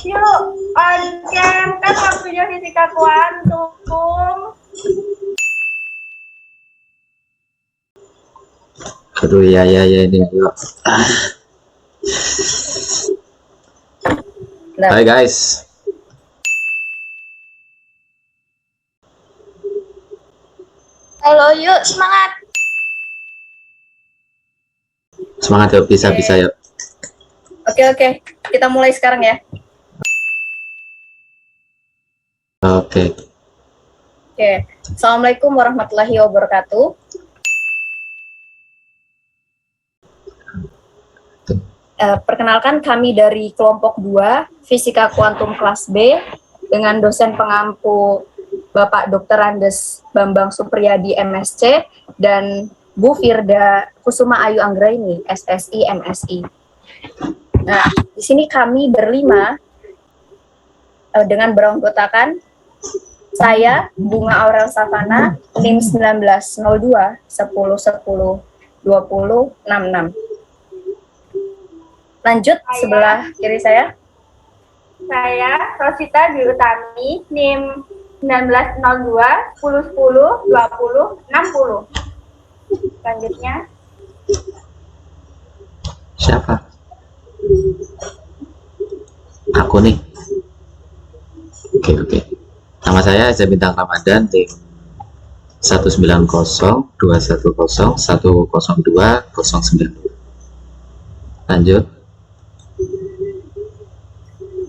Yuk, on cam kan waktunya fisika kuantum. Aduh, ya ini. Hai guys. Halo, yuk semangat. Semangat yuk, bisa yuk. Oke, kita mulai sekarang ya. Oke. Assalamualaikum warahmatullahi wabarakatuh. Perkenalkan, kami dari kelompok 2 Fisika Kuantum kelas B dengan dosen pengampu Bapak Dr. Andes Bambang Supriyadi MSc dan Bu Firda Kusuma Ayu Anggraini SSI MSI. Nah, di sini kami berlima dengan beranggotakan saya Bunga Aurel Savana NIM 1902 10 10 20 66. Lanjut sebelah kiri saya. Saya Rosita Dwi Utami, NIM 1902 10 10 20 60. Selanjutnya. Siapa? Aku nih. Oke. Nama saya Eza Bintang Ramadan, tim 190 210 102 092. Lanjut.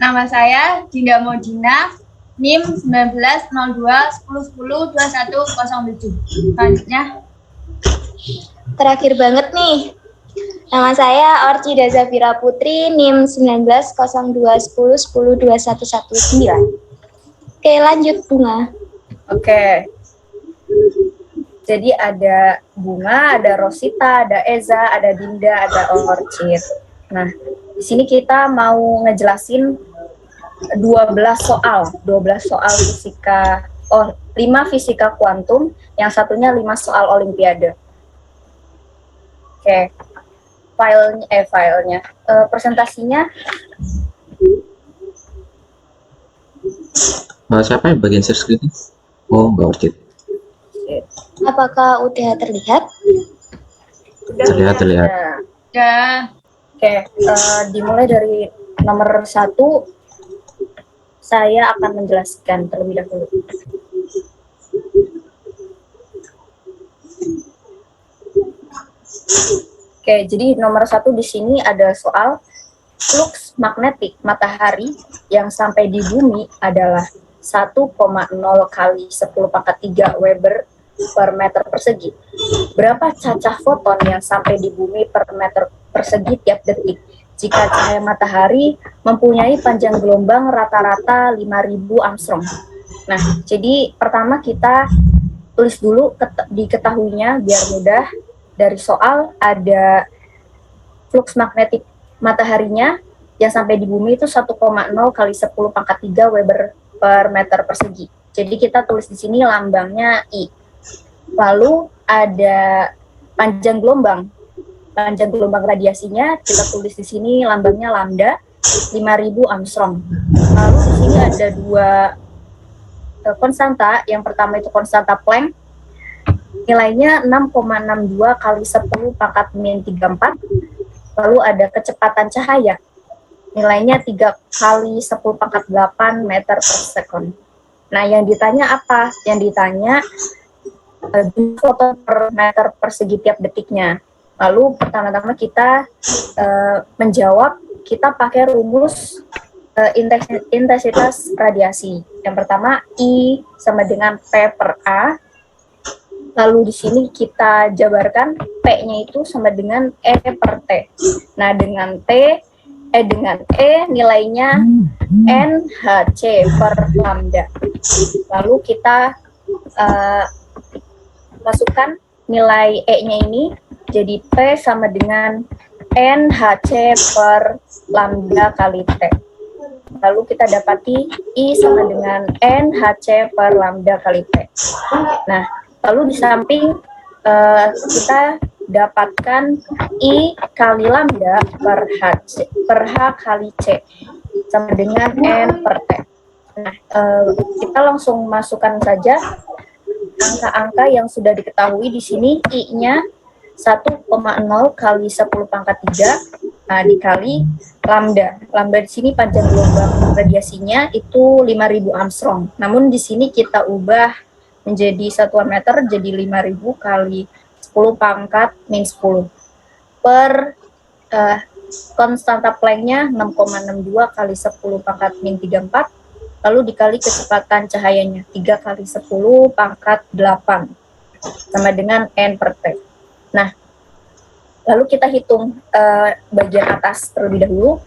Nama saya Dinda Modina, NIM 1902 10 10 21 07. Selanjutnya. Terakhir banget nih. Nama saya Orchida Zafira Putri, NIM 1902 10 10 2119. Oke, lanjut Bunga. Oke. Jadi ada Bunga, ada Rosita, ada Eza, ada Dinda, ada Orchid. Nah, di sini kita mau ngejelasin 12 soal fisika, 5 fisika kuantum, yang satunya 5 soal olimpiade. Oke. Filenya, presentasinya. Siapa yang bagian share screen? Oh, Mbak Orchid. Apakah udah terlihat? Terlihat. Ya. Oke, dimulai dari nomor 1. Saya akan menjelaskan terlebih dahulu. Oke, jadi nomor 1 di sini ada soal fluks magnetik matahari yang sampai di bumi adalah 1,0 kali 10 pangkat 3 Weber per meter persegi. Berapa cacah foton yang sampai di bumi per meter persegi tiap detik jika cahaya matahari mempunyai panjang gelombang rata-rata 5.000 Armstrong? Nah, jadi pertama kita tulis dulu diketahuinya biar mudah. Dari soal ada fluks magnetik mataharinya yang sampai di bumi itu 1,0 kali 10 pangkat 3 Weber per meter persegi. Jadi kita tulis di sini lambangnya I. Lalu ada panjang gelombang radiasinya kita tulis di sini lambangnya lambda 5.000 Armstrong. Lalu di sini ada 2 konstanta. Yang pertama itu konstanta Planck, nilainya 6,62 kali 10 pangkat min 34. Lalu ada kecepatan cahaya, nilainya 3 kali 10 pangkat 8 meter per sekon. Nah, yang ditanya apa? Yang ditanya foton per meter persegi tiap detiknya. Lalu pertama-tama kita menjawab, kita pakai rumus intensitas radiasi. Yang pertama, I sama dengan P per A. Lalu di sini kita jabarkan P-nya itu sama dengan E per T. Nah, dengan E nilainya NHC per lambda. Lalu kita masukkan nilai E-nya ini jadi P sama dengan NHC per lambda kali T. Lalu kita dapati I sama dengan NHC per lambda kali T. Nah, lalu di samping kita dapatkan I kali lambda per H kali C. sama dengan N per T. Nah, kita langsung masukkan saja angka-angka yang sudah diketahui di sini. I-nya 1,0 kali 10 pangkat 3 dikali lambda. Lambda di sini panjang gelombang radiasinya itu 5.000 Armstrong. Namun di sini kita ubah menjadi satuan meter, jadi 5.000 kali 10 pangkat min 10 per konstanta Planck-nya 6,62 kali 10 pangkat min 34, lalu dikali kecepatan cahayanya 3 kali 10 pangkat 8 sama dengan N per T. Nah, lalu kita hitung bagian atas terlebih dahulu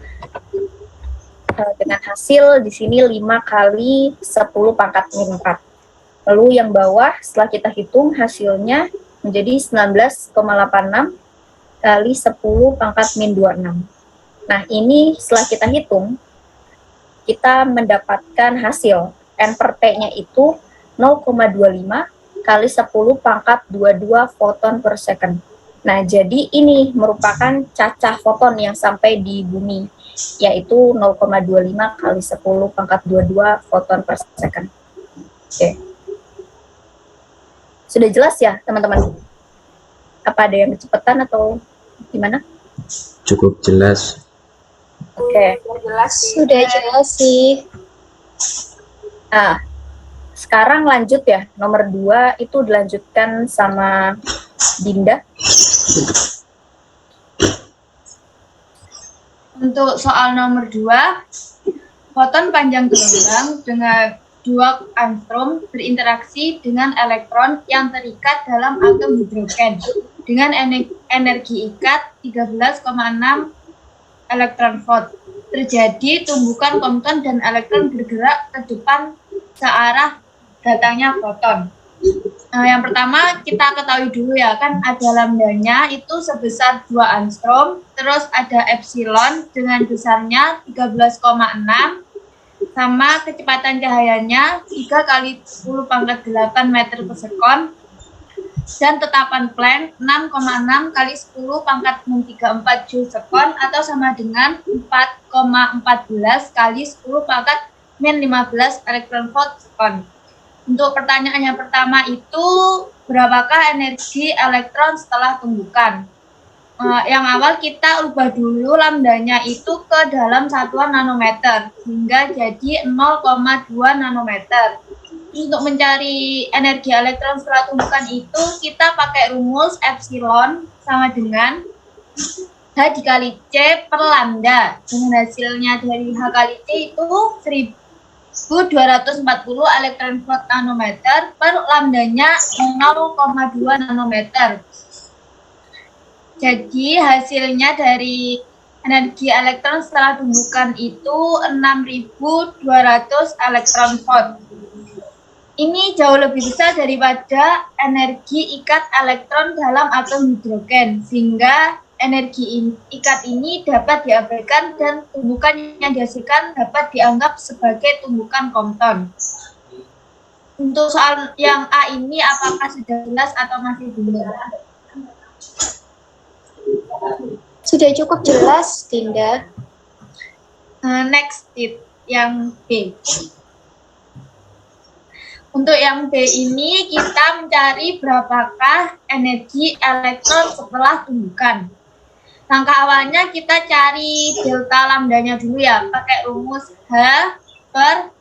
dengan hasil di sini 5 kali 10 pangkat min 4. Lalu yang bawah setelah kita hitung hasilnya menjadi 19,86 kali 10 pangkat min 26. Nah, ini setelah kita hitung, kita mendapatkan hasil N per T-nya itu 0,25 kali 10 pangkat 22 foton per second. Nah, jadi ini merupakan cacah foton yang sampai di bumi, yaitu 0,25 kali 10 pangkat 22 foton per second. Oke. Sudah jelas ya, teman-teman? Apa ada yang kecepatan atau gimana? Cukup jelas. Oke. Sudah jelas sih. Nah, sekarang lanjut ya, nomor 2 itu dilanjutkan sama Dinda. Untuk soal nomor 2, foton panjang gelombang dengan 2 Armstrong berinteraksi dengan elektron yang terikat dalam atom hidrogen dengan energi ikat 13,6 elektron volt. Terjadi tumbukan kompon dan elektron bergerak ke depan searah datangnya foton. Yang pertama kita ketahui dulu ya, kan ada lambdanya itu sebesar 2 Armstrong, terus ada epsilon dengan besarnya 13,6 sama kecepatan cahayanya 3 kali 10 pangkat 8 meter per sekon, dan tetapan Planck 6,6 kali 10 pangkat 34 joule sekon atau sama dengan 4,14 kali 10 pangkat min 15 elektron volt sekon. Untuk pertanyaan yang pertama itu, berapakah energi elektron setelah tumbukan? Yang awal kita ubah dulu lambdanya itu ke dalam satuan nanometer, hingga jadi 0,2 nanometer. Untuk mencari energi elektron setelah tumbukan itu, kita pakai rumus epsilon sama dengan H dikali C per lambda. Dengan hasilnya dari H kali C itu 1240 elektron volt nanometer per lambdanya 0,2 nanometer. Jadi hasilnya dari energi elektron setelah tumbukan itu 6.200 elektron volt. Ini jauh lebih besar daripada energi ikat elektron dalam atom hidrogen, sehingga energi ikat ini dapat diabaikan dan tumbukan yang dihasilkan dapat dianggap sebagai tumbukan kompon. Untuk soal yang A ini apakah sudah jelas atau masih belum? Sudah cukup jelas, Dinda. Next yang B. Untuk yang B ini kita mencari berapakah energi elektron setelah tumbukan. Langkah awalnya kita cari delta lambdanya dulu ya, pakai rumus H per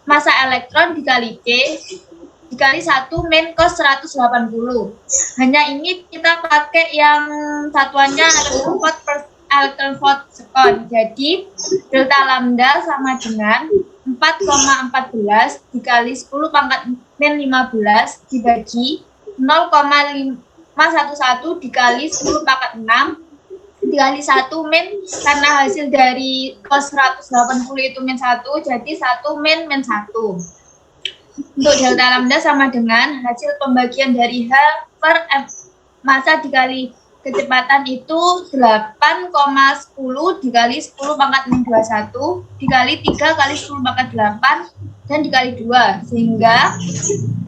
massa elektron dikali C dikali 1 min cos 180. Hanya ini kita pakai yang satuannya elektron volt per elektron volt sekon. Jadi delta lambda sama dengan 4,14 dikali 10 pangkat min 15 dibagi 0,511 dikali 10 pangkat 6 dikali 1 min, karena hasil dari cos 180 itu min 1, jadi 1 min 1. Untuk delta lambda sama dengan hasil pembagian dari H per F massa dikali kecepatan itu 8,10 dikali 10 pangkat 21 dikali 3 kali 10 pangkat 8 dan dikali 2, sehingga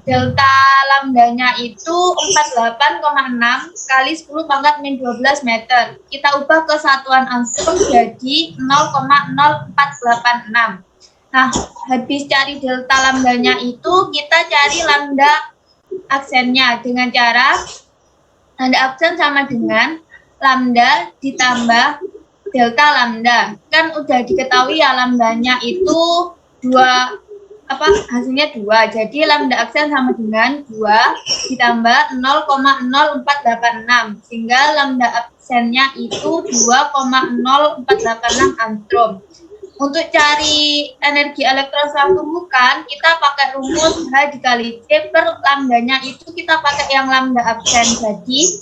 delta lambdanya itu 48,6 kali 10 pangkat min 12 meter. Kita ubah ke satuan angstrom jadi 0,0486. Nah, habis cari delta lambdanya itu, kita cari lambda aksennya dengan cara lambda aksen sama dengan lambda ditambah delta lambda. Kan udah diketahui ya lambdanya itu hasilnya 2. Jadi lambda aksen sama dengan 2 ditambah 0,0486 sehingga lambda aksennya itu 2,0486 angstrom. Untuk cari energi elektron setelah tumbukan, kita pakai rumus H dikali C per lambdanya itu kita pakai yang lambda absen. Jadi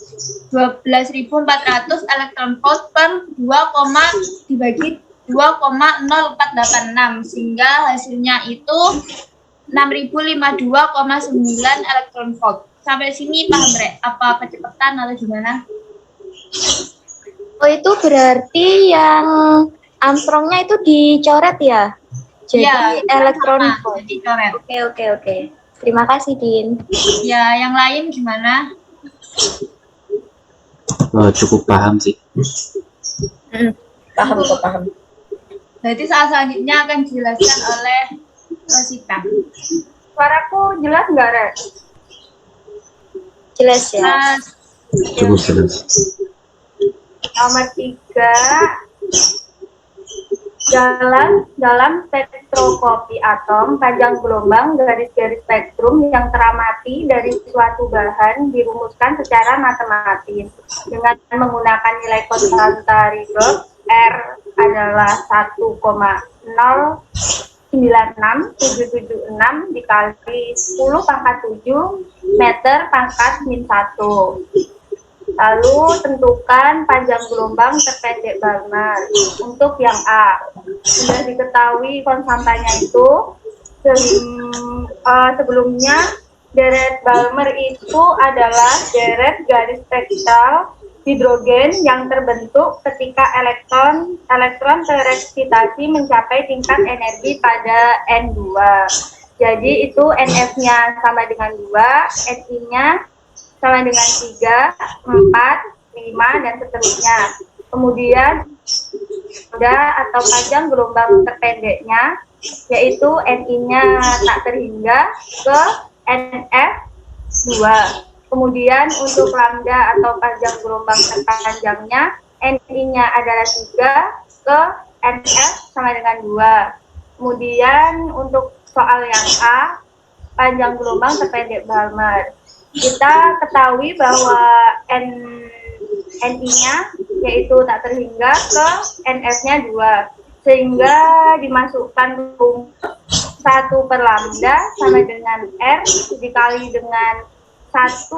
12.400 elektron volt per 2, dibagi 2,0486 sehingga hasilnya itu 6.052,9 elektron volt. Sampai sini paham, Rek? Apa kecepatan atau gimana? Oh, itu berarti yang Armstrongnya itu dicoret ya? Jadi Ya, elektron sama, volt. jadi coret. Oke. Terima kasih, Din. Ya, yang lain gimana? Cukup paham sih. Paham kok, paham. Berarti saat selanjutnya akan dijelaskan oleh Rosita. Suaraku jelas nggak, Rek? Jelas ya? Nah, Cukup jelas. Nomor 3. Dalam spektroskopi atom, panjang gelombang garis-garis spektrum yang teramati dari suatu bahan dirumuskan secara matematis dengan menggunakan nilai konstanta Rydberg. R adalah 1,096776 dikali 10 pangkat 7 meter pangkat min 1. Lalu tentukan panjang gelombang terpendek Balmer. Untuk yang A, sudah diketahui konstantanya itu. Sebelumnya deret Balmer itu adalah deret garis spektral hidrogen yang terbentuk ketika elektron tereksitasi mencapai tingkat energi pada N2. Jadi itu NF-nya sama dengan 2, NI-nya sama dengan 3, 4, 5, dan seterusnya. Kemudian atau panjang gelombang terpendeknya, yaitu NI-nya tak terhingga ke NF2. Kemudian untuk lambda atau panjang gelombang terpanjangnya, NI-nya adalah 3 ke NF sama dengan 2. Kemudian untuk soal yang A, panjang gelombang terpendek Balmer. Kita ketahui bahwa NI-nya yaitu tak terhingga ke NF-nya 2, sehingga dimasukkan 1 per lambda sama dengan R dikali dengan 1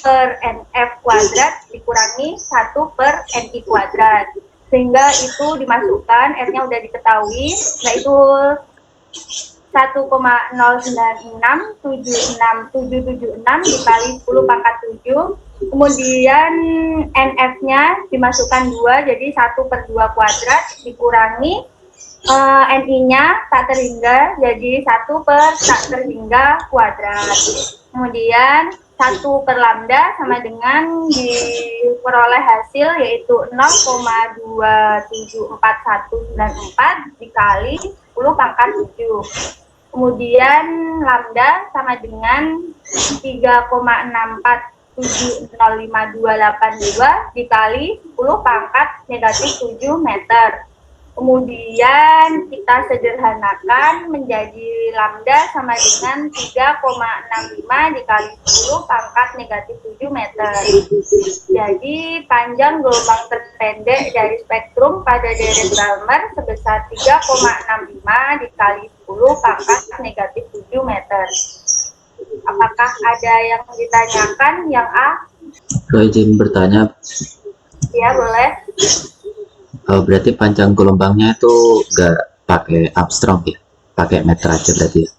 per NF kuadrat dikurangi 1 per NI kuadrat, sehingga itu dimasukkan, R-nya udah diketahui, yaitu 1,09676776 dikali 10 pangkat 7. Kemudian NF-nya dimasukkan 2, jadi 1 per 2 kuadrat dikurangi NI-nya tak terhingga, jadi 1 per tak terhingga kuadrat. Kemudian 1 per lambda sama dengan diperoleh hasil yaitu 0,2749194 dikali 10 pangkat 7. Kemudian lambda sama dengan 3,64705282 dikali 10 pangkat negatif 7 meter. Kemudian kita sederhanakan menjadi lambda sama dengan 3,65 dikali 10 pangkat negatif 7 meter. Jadi panjang gelombang terpendek dari spektrum pada deret Balmer sebesar 3,65 dikali 10 pangkat negatif 7 meter. Apakah ada yang ditanyakan yang A? Kalau izin bertanya, Ya, boleh. berarti panjang gelombangnya itu nggak pakai Armstrong ya, pakai meter aja berarti ya?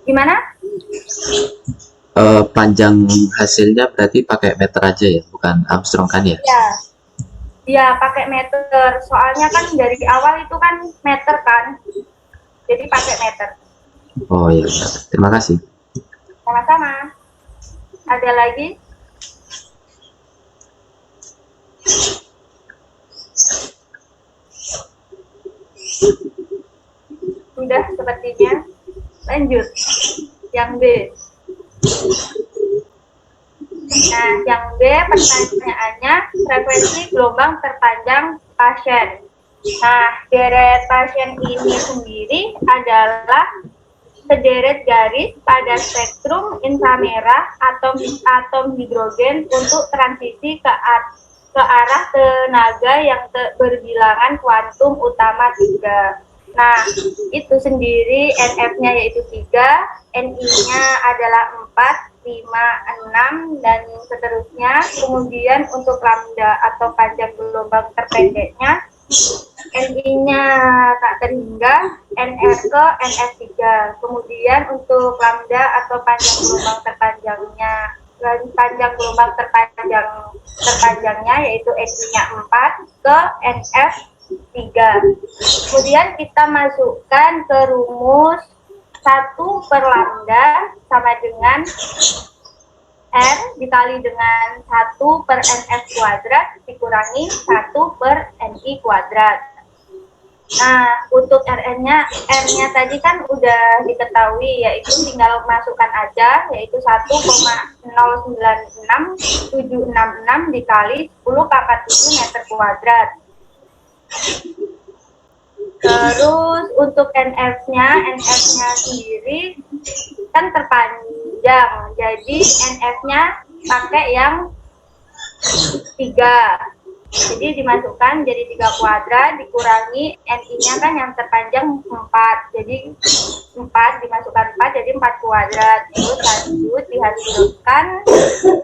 Gimana? Panjang hasilnya berarti pakai meter aja ya, bukan Armstrong kan ya? Ya. Ya, pakai meter. Soalnya kan dari awal itu kan meter kan. Jadi pakai meter. Oh iya, terima kasih. Sama-sama. Ada lagi? Sudah sepertinya. Lanjut. Yang B. Nah, yang B pertanyaannya frekuensi gelombang terpanjang pasien. Nah, deret pasien ini sendiri adalah sederet garis pada spektrum inframerah atom hidrogen untuk transisi ke arah tenaga yang berbilangan kuantum utama 3. Nah, itu sendiri NF-nya yaitu 3, NI-nya adalah 4, 5, 6, dan seterusnya. Kemudian untuk lambda atau panjang gelombang terpendeknya, NI-nya tak terhingga, NR ke NF3. Kemudian untuk lambda atau panjang gelombang terpanjangnya, panjang gelombang terpanjangnya yaitu NI-nya 4 ke NF3. Kemudian kita masukkan ke rumus 1 per lambda sama dengan R dikali dengan 1 per NF kuadrat dikurangi 1 per NI kuadrat. Nah, untuk R-nya tadi kan udah diketahui, yaitu tinggal masukkan aja, yaitu 1,096766 dikali 10 pangkat 7 meter kuadrat. Terus untuk NF-nya sendiri kan terpanjang, jadi NF-nya pakai yang 3. Jadi dimasukkan jadi 3 kuadrat dikurangi NI-nya kan yang terpanjang 4. Jadi 4 dimasukkan 4 jadi 4 kuadrat. Terus lanjut dihasilkan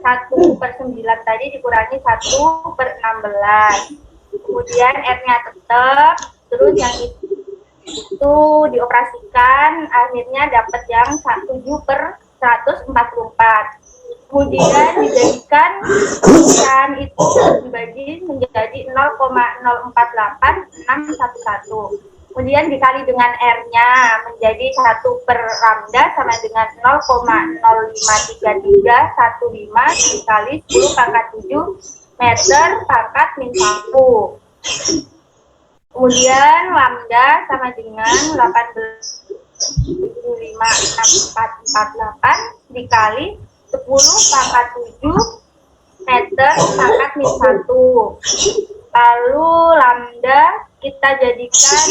1 per 9 tadi dikurangi 1 per 16. Kemudian R-nya tetap, terus yang itu dioperasikan, akhirnya dapat yang 7 per 144. Kemudian dijadikan pecahan itu dibagi menjadi 0,048611. Kemudian dikali dengan R-nya menjadi 1 per lambda sama dengan 0,0533315 dikali 10 pangkat 7 meter pangkat min 1. Kemudian lambda sama dengan 18,56448 dikali 10 pangkat 7 meter pangkat min 1. Lalu lambda kita jadikan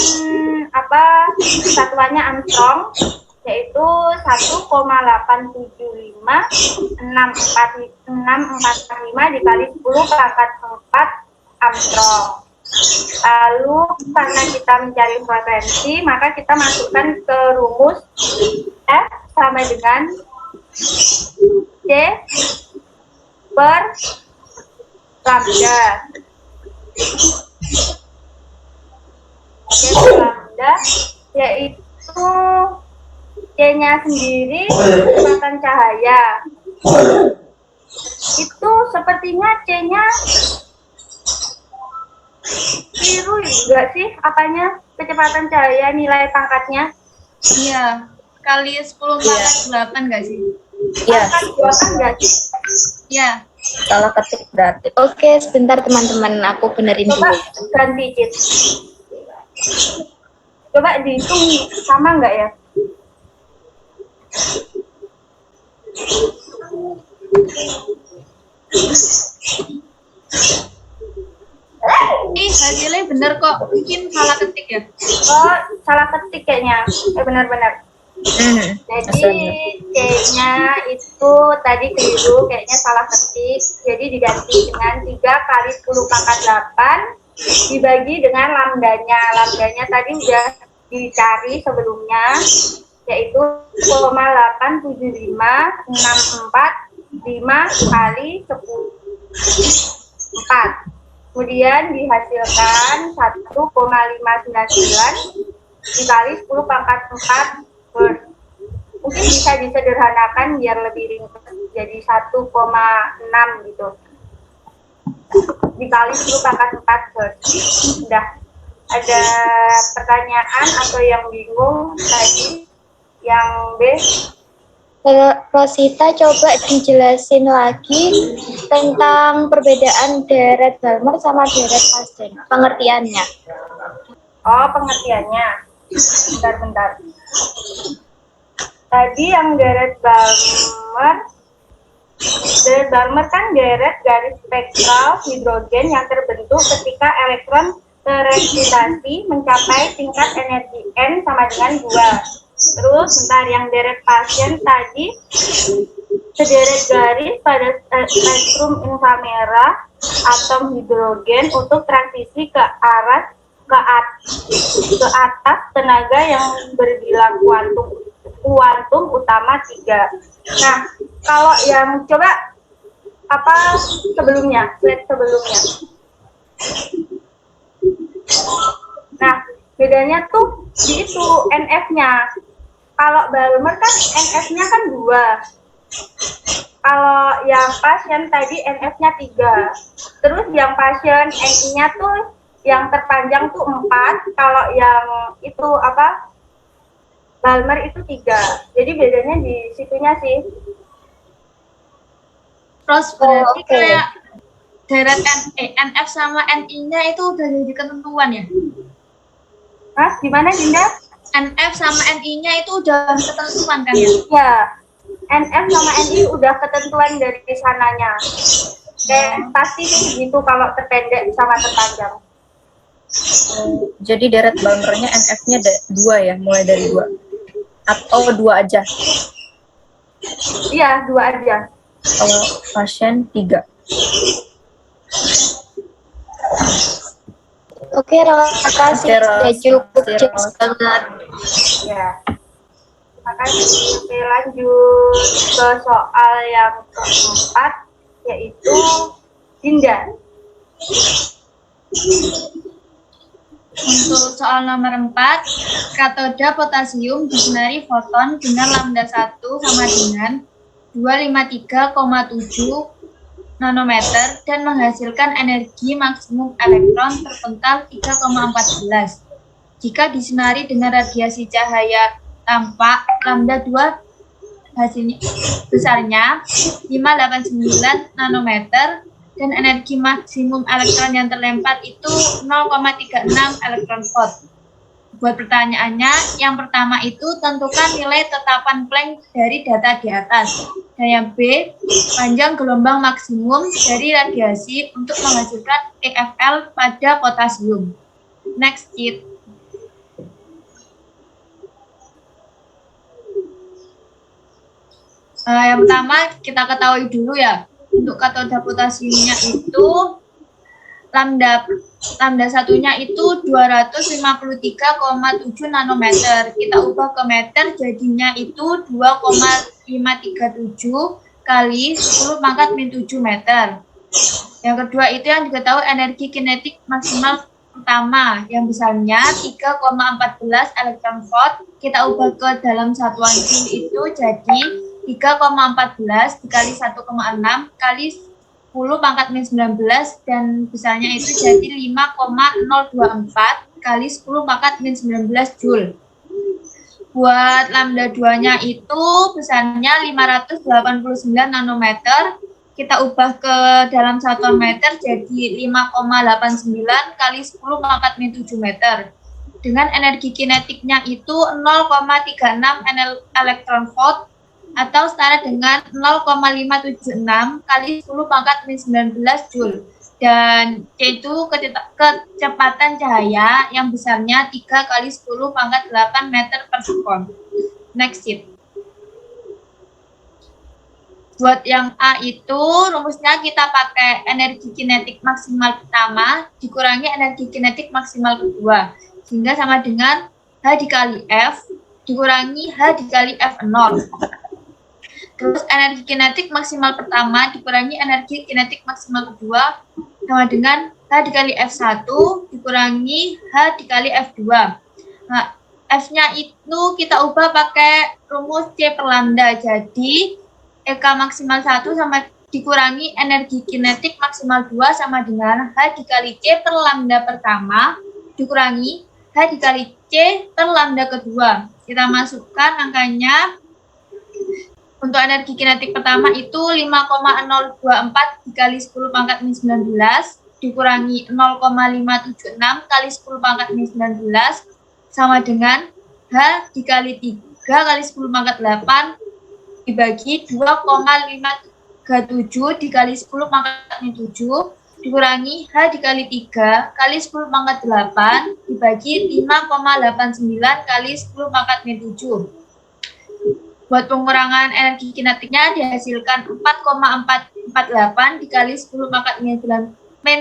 satuannya Armstrong, yaitu 1,875645645 dikali 10 pangkat 4 Armstrong. Lalu karena kita mencari frekuensi, maka kita masukkan ke rumus F sama dengan C per lambda. C per lambda yaitu C-nya sendiri kecepatan cahaya. Itu sepertinya C-nya keliru enggak sih apanya, kecepatan cahaya nilai pangkatnya? Iya, kali 10 pangkat 8 enggak sih? Iya, Pangkat 8 enggak sih? Iya. salah ketik berarti. Oke, sebentar teman-teman, aku benerin Coba dulu. ganti Cid. Coba dihitung sama enggak ya? Hasilnya bener kok, mungkin salah ketik ya? Oh, salah ketik kayaknya. Benar-benar. Jadi C-nya itu tadi keliru, kayaknya salah ketik. Jadi diganti dengan 3 kali 10 pangkat 8 dibagi dengan lambdanya. Lambdanya tadi udah dicari sebelumnya, yaitu 0,87564 kali 10 4. Kemudian dihasilkan 1,599 dikali 10 pangkat 4 per. Mungkin bisa disederhanakan biar lebih ringkas, jadi 1,6 gitu. Dikali 10 pangkat 4 per. Udah. Ada pertanyaan atau yang bingung tadi? Yang B. Rosita, coba dijelasin lagi tentang perbedaan deret Balmer sama deret Paschen, pengertiannya. Oh, pengertiannya. Bentar. Tadi yang deret Balmer kan deret garis spektral hidrogen yang terbentuk ketika elektron tereksitasi mencapai tingkat energi N sama dengan 2. Terus, yang deret Paschen tadi sederet garis pada spektrum inframerah atom hidrogen untuk transisi ke atas tenaga yang berbilang kuantum utama 3. Nah, kalau yang coba slide sebelumnya. Nah, bedanya tuh di itu NF-nya. Kalau Balmer kan NF-nya kan 2. Kalau yang Paschen tadi NF-nya 3. Terus yang Paschen NI-nya tuh yang terpanjang tuh 4. Kalau yang itu Balmer itu 3. Jadi bedanya di situnya sih. Terus berarti oke. kayak deret NF sama NI-nya itu udah jadi ketentuan ya? Hah? Gimana, Dinda? NF sama NI-nya itu udah ketentuan kan ya? Ya, NF sama NI udah ketentuan dari sananya. Kayak pasti sih gitu kalau terpendek sama terpanjang. Jadi deret Balmernya NF-nya 2 ya, mulai dari 2. Atau 2 aja. Iya, 2 aja. Kalau Paschen 3. Oke, makasih. Sudah cukup jelas banget. Ya. Makasih. Oke, lanjut ke soal yang keempat, yaitu Dinda. Untuk soal nomor 4, katoda potasium disinari foton dengan lambda 1 sama dengan 253,7 nanometer dan menghasilkan energi maksimum elektron terpental 3,14. Jika disinari dengan radiasi cahaya tampak lambda 2 hasilnya besarnya 589 nanometer dan energi maksimum elektron yang terlempar itu 0,36 elektron volt. Buat pertanyaannya, yang pertama itu tentukan nilai tetapan Planck dari data di atas. Dan yang B, panjang gelombang maksimum dari radiasi untuk menghasilkan EFL pada potasium. Next, Kit. Yang pertama kita ketahui dulu ya, untuk katoda potasiumnya itu lambda satunya itu 253,7 nanometer. Kita ubah ke meter jadinya itu 2,537 kali 10 pangkat min 7 meter. Yang kedua itu yang diketahui energi kinetik maksimal pertama yang besarnya 3,14 elektron volt. Kita ubah ke dalam satuan joule itu jadi 3,14 dikali 1,6 kali 10 pangkat min 19 dan besarnya itu jadi 5,024 kali 10 pangkat min 19 joule. Buat lambda 2-nya itu besarnya 589 nanometer. Kita ubah ke dalam satuan meter jadi 5,89 kali 10 pangkat min 7 meter. Dengan energi kinetiknya itu 0,36 elektron volt atau setara dengan 0,576 kali 10 pangkat min 19 joule. Dan C itu kecepatan cahaya yang besarnya 3 kali 10 pangkat 8 meter per sekon. Next sheet. Buat yang A itu rumusnya kita pakai energi kinetik maksimal pertama dikurangi energi kinetik maksimal kedua. Sehingga sama dengan H dikali F dikurangi H dikali F0. Terus energi kinetik maksimal pertama dikurangi energi kinetik maksimal kedua sama dengan H dikali F1 dikurangi H dikali F2. Nah, F-nya itu kita ubah pakai rumus C per lambda. Jadi, EK maksimal 1 sama dikurangi energi kinetik maksimal 2 sama dengan H dikali C per lambda pertama dikurangi H dikali C per lambda kedua. Kita masukkan angkanya. Untuk energi kinetik pertama itu 5,024 dikali 10 pangkat min 19 dikurangi 0,576 kali 10 pangkat min 19 sama dengan H dikali 3 kali 10 pangkat 8 dibagi 2,537 dikali 10 pangkat min 7 dikurangi H dikali 3 kali 10 pangkat 8 dibagi 5,89 kali 10 pangkat min 7. Buat pengurangan energi kinetiknya dihasilkan 4,448 dikali 10 pangkat min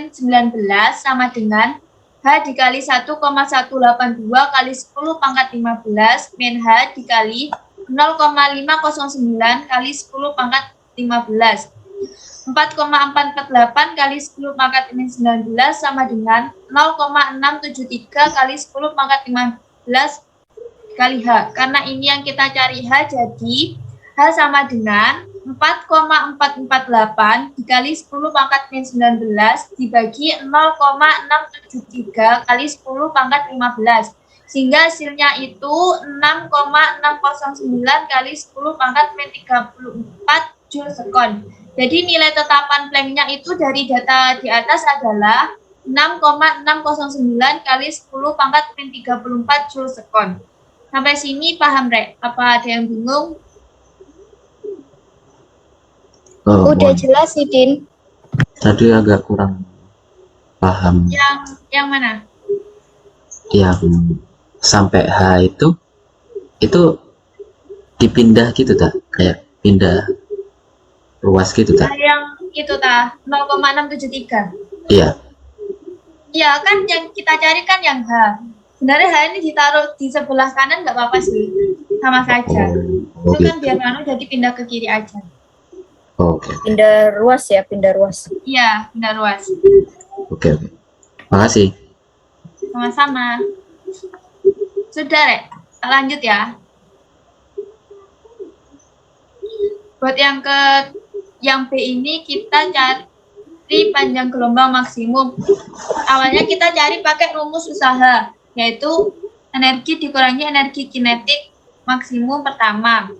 19 sama dengan H dikali 1,182 kali 10 pangkat 15 min H dikali 0,509 kali 10 pangkat 15. 4,448 kali 10 pangkat min 19 sama dengan 0,673 kali 10 pangkat 15 kali H. Karena ini yang kita cari H, jadi H sama dengan 4,448 dikali 10 pangkat min 19 dibagi 0,673 kali 10 pangkat 15. Sehingga hasilnya itu 6,609 kali 10 pangkat min 34 Joule sekon. Jadi nilai tetapan Planck-nya itu dari data di atas adalah 6,609 kali 10 pangkat min 34 Joule sekon. Sampai sini paham, Rek? Apa ada yang bingung? Udah jelas sih, Din. Tadi agak kurang paham. Yang mana? Yang sampai H itu dipindah gitu tak? Kayak pindah ruas gitu tak? Yang itu tah 0,673. Iya. Iya kan yang kita cari kan yang H. Sebenarnya H ini ditaruh di sebelah kanan nggak apa-apa sih, sama saja. Oh, Itu kan gitu. biar jadi pindah ke kiri aja. Oke. Pindah ruas ya, pindah ruas. Iya, pindah ruas. Oke. Makasih. Sama-sama. Sudah, Rek. Lanjut ya. Buat yang B ini kita cari panjang gelombang maksimum. Awalnya kita cari pakai rumus usaha, yaitu energi dikurangi energi kinetik maksimum pertama.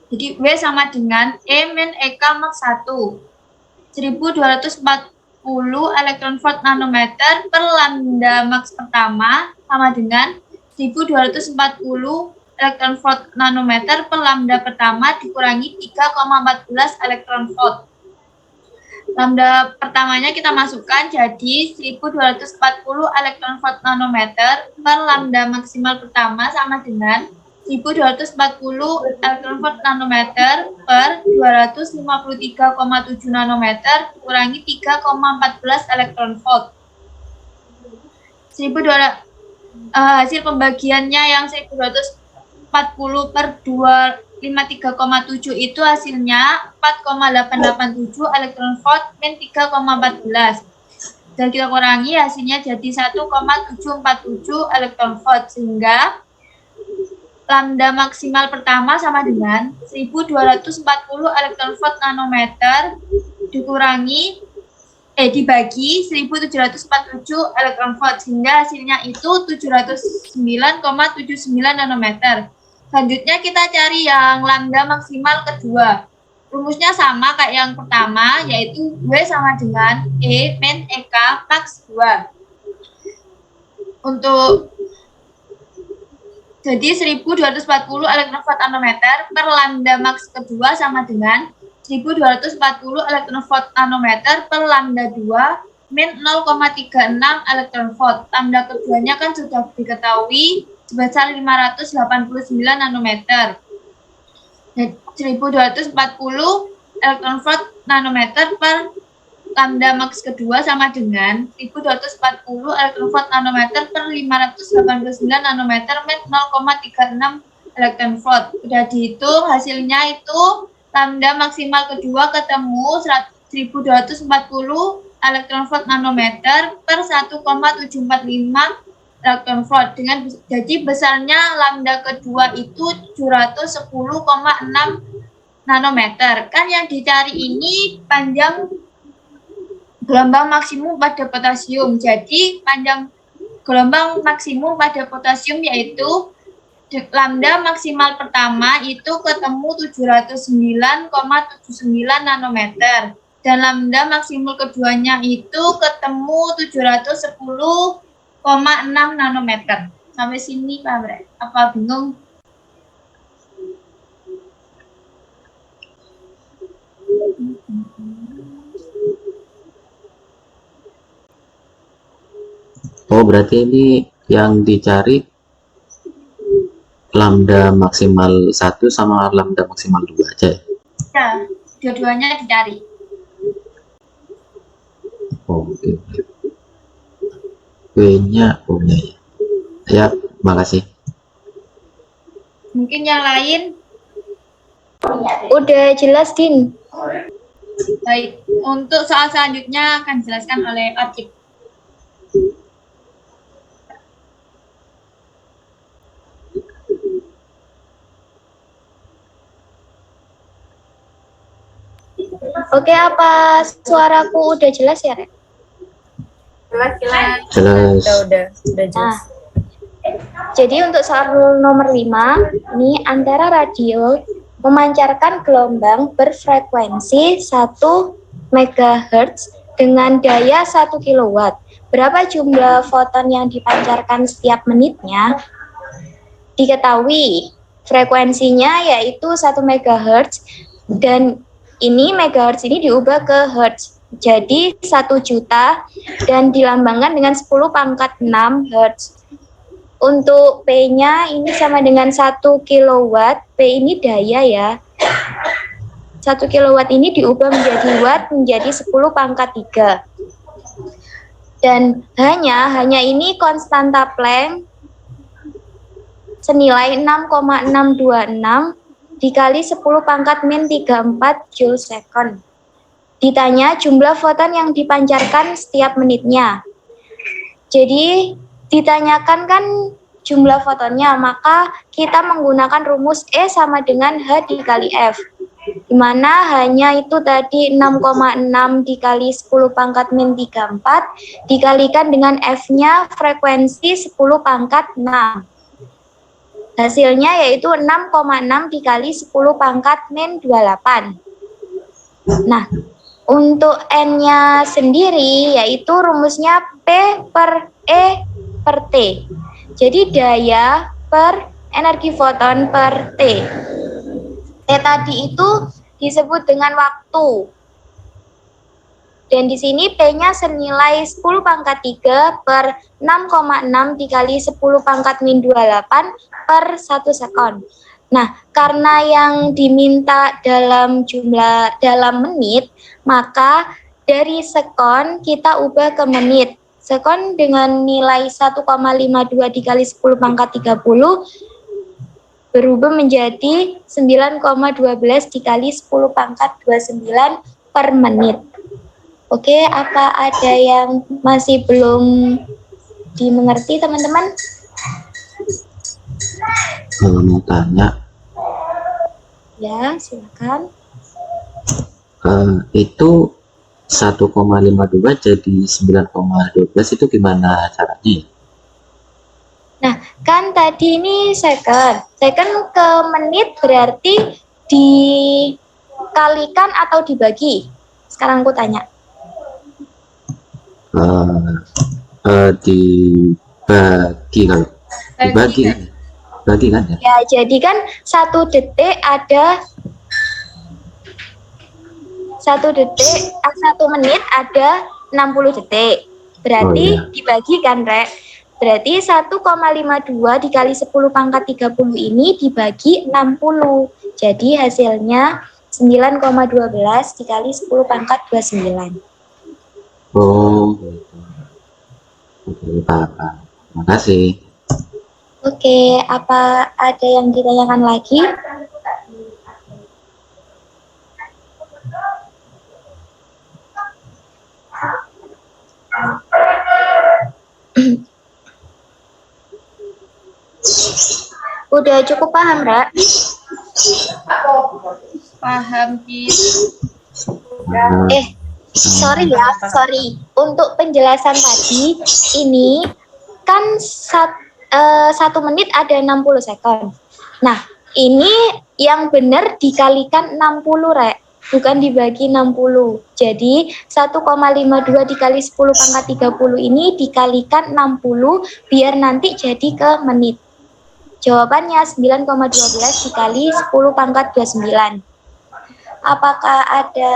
Jadi W sama dengan E min EK max 1. 1240 elektron volt nanometer per lambda max pertama sama dengan 1240 elektron volt nanometer per lambda pertama dikurangi 3,14 elektron volt. Lambda pertamanya kita masukkan jadi 1240 elektron volt nanometer per lambda maksimal pertama sama dengan 1240 elektron volt nanometer per 253,7 nanometer kurangi 3,14 elektron volt. Hasil pembagiannya yang 1240 per 253,7 itu hasilnya 4,887 elektron volt min 3,14. Dan kita kurangi hasilnya jadi 1,747 elektron volt, sehingga lambda maksimal pertama sama dengan 1240 elektron volt nanometer dibagi 1747 elektron volt, sehingga hasilnya itu 709,79 nanometer. Selanjutnya kita cari yang lambda maksimal kedua. Rumusnya sama kayak yang pertama, yaitu W sama dengan E min EK max 2. Jadi 1240 elektron volt nanometer per lambda max kedua sama dengan 1240 elektron volt nanometer per lambda 2 min 0,36 elektron volt. Lambda keduanya kan sudah diketahui sebesar 589 nanometer. 1240 elektron volt nanometer per lambda max kedua sama dengan 1240 elektron volt nanometer per 589 nanometer min 0,36 elektron volt. Udah dihitung hasilnya itu lambda maksimal kedua ketemu 1240 elektron volt nanometer per 1,745 elektron volt. Jadi besarnya lambda kedua itu 710,6 nanometer. Kan yang dicari ini panjang gelombang maksimum pada potasium. Jadi panjang gelombang maksimum pada potasium yaitu Lambda maksimal pertama itu ketemu 709,79 nanometer. Dan lambda maksimal keduanya itu ketemu 710,6 nanometer. Sampai sini Pak Bre. Apa bingung? Oh, berarti ini yang dicari lambda maksimal 1 sama lambda maksimal 2 aja ya? Ya, dua-duanya dicari. Oh, oke. W-nya, oh ya. Ya, makasih. Mungkin yang lain. Udah jelas, Din. Baik, untuk soal selanjutnya akan dijelaskan oleh Orchid. Oke, apa suaraku udah jelas ya, Rek? Jelas. Udah jelas. Nah, jadi untuk soal nomor 5, ini antara radio memancarkan gelombang berfrekuensi 1 MHz dengan daya 1 kW. Berapa jumlah foton yang dipancarkan setiap menitnya? Diketahui frekuensinya yaitu 1 MHz dan ini megahertz ini diubah ke hertz. Jadi 1 juta dan dilambangkan dengan 10 pangkat 6 hertz. Untuk P-nya ini sama dengan 1 kilowatt. P ini daya ya. 1 kilowatt ini diubah menjadi watt menjadi 10 pangkat 3. Dan hanya ini konstanta Planck senilai 6,626 dikali 10 pangkat min 34 Joule second. Ditanya jumlah foton yang dipancarkan setiap menitnya. Jadi ditanyakan kan jumlah fotonnya, maka kita menggunakan rumus E sama dengan H dikali F. Di mana hanya itu tadi 6,6 dikali 10 pangkat min 34 dikalikan dengan F-nya frekuensi 10 pangkat 6. Hasilnya yaitu 6,6 dikali 10 pangkat min 28. Nah, untuk N-nya sendiri yaitu rumusnya P per E per T. Jadi daya per energi foton per T. T tadi itu disebut dengan waktu. Dan di sini P-nya senilai 10 pangkat 3 per 6,6 dikali 10 pangkat min 28 per 1 sekon. Nah, karena yang diminta dalam menit, maka dari sekon kita ubah ke menit. Sekon dengan nilai 1,52 dikali 10 pangkat 30 berubah menjadi 9,12 dikali 10 pangkat 29 per menit. Oke, apa ada yang masih belum dimengerti, teman-teman? Kalau mau tanya, Ya, silakan. itu 1,52 jadi 9,12 itu gimana caranya? Nah, kan tadi ini second. Second ke menit berarti dikalikan atau dibagi? Sekarang aku tanya. Dibagi kan? Bagi kan ya? Ya, jadi kan 1 detik ada 1 menit ada 60 detik. Berarti Oh, iya. dibagi kan, Rek? Berarti 1,52 dikali 10 pangkat 30 ini dibagi 60. Jadi hasilnya 9,12 dikali 10 pangkat 29. Oh, gitu. Oke, paham. Makasih. Oke, apa ada yang ditanyakan lagi? Udah cukup paham, Ra? Paham, Ki. Sorry. Untuk penjelasan tadi, ini kan 1 menit ada 60 sekon. Nah, ini yang benar dikalikan 60, Rek. Bukan dibagi 60. Jadi, 1,52 dikali 10 pangkat 30 ini dikalikan 60 biar nanti jadi ke menit. Jawabannya 9,12 dikali 10 pangkat 29. Apakah ada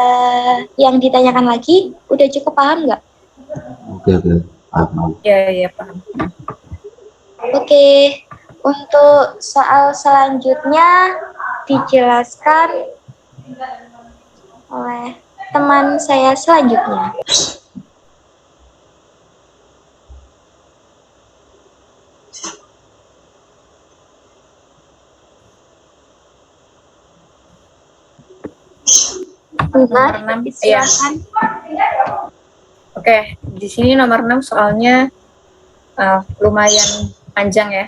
yang ditanyakan lagi? Udah cukup paham nggak? Oke, paham. Ya, paham. Oke, untuk soal selanjutnya dijelaskan oleh teman saya selanjutnya. Nomor 6, ya. Silakan. Oke, di sini nomor 6 soalnya lumayan panjang ya.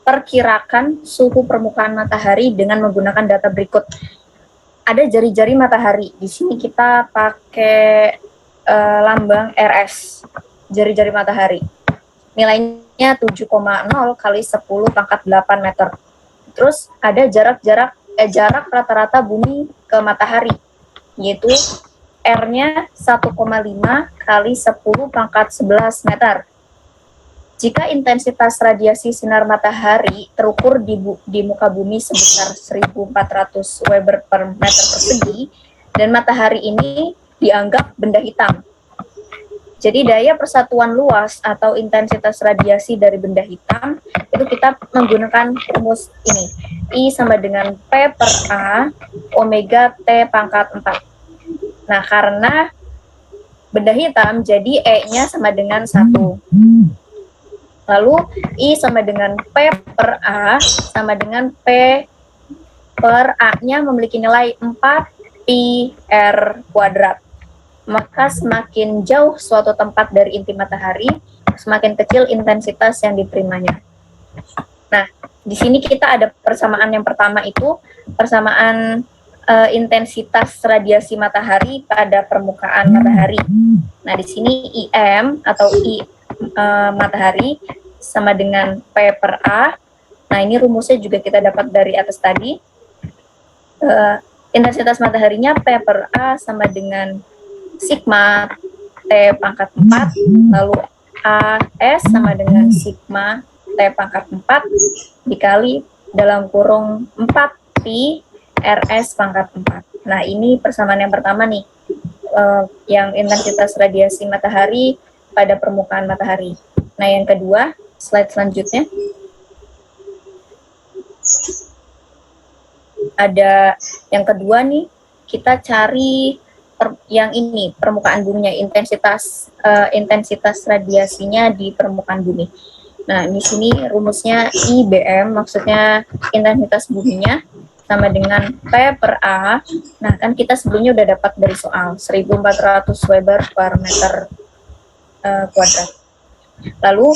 Perkirakan suhu permukaan matahari dengan menggunakan data berikut. Ada jari-jari matahari. Di sini kita pakai lambang RS, jari-jari matahari. Nilainya 7,0 kali 10 pangkat 8 meter. Terus ada jarak rata-rata bumi ke matahari, yaitu R-nya 1,5 kali 10 pangkat 11 meter. Jika intensitas radiasi sinar matahari terukur di muka bumi sebesar 1.400 Weber per meter persegi, dan matahari ini dianggap benda hitam. Jadi daya persatuan luas atau intensitas radiasi dari benda hitam itu kita menggunakan rumus ini. I sama dengan P per A omega T pangkat 4. Nah, karena benda hitam, jadi E-nya sama dengan 1. Lalu, I sama dengan P per A sama dengan P per A-nya memiliki nilai 4 pi R kuadrat. Maka semakin jauh suatu tempat dari inti matahari, semakin kecil intensitas yang diterimanya. Nah, di sini kita ada persamaan yang pertama itu, persamaan intensitas radiasi matahari pada permukaan matahari. Nah, di sini IM atau I matahari sama dengan P per A. Nah, ini rumusnya juga kita dapat dari atas tadi. Intensitas mataharinya P per A sama dengan sigma T pangkat 4, lalu AS sama dengan sigma T pangkat 4 dikali dalam kurung 4 pi RS pangkat 4. Nah, ini persamaan yang pertama nih, yang intensitas radiasi matahari pada permukaan matahari. Nah, yang kedua, slide selanjutnya. Ada yang kedua nih, kita cari yang ini, permukaan buminya, intensitas radiasinya di permukaan bumi. Nah, di sini rumusnya IBM, maksudnya intensitas buminya, sama dengan P per A. Nah, kan kita sebelumnya udah dapat dari soal 1.400 Weber per meter kuadrat. Lalu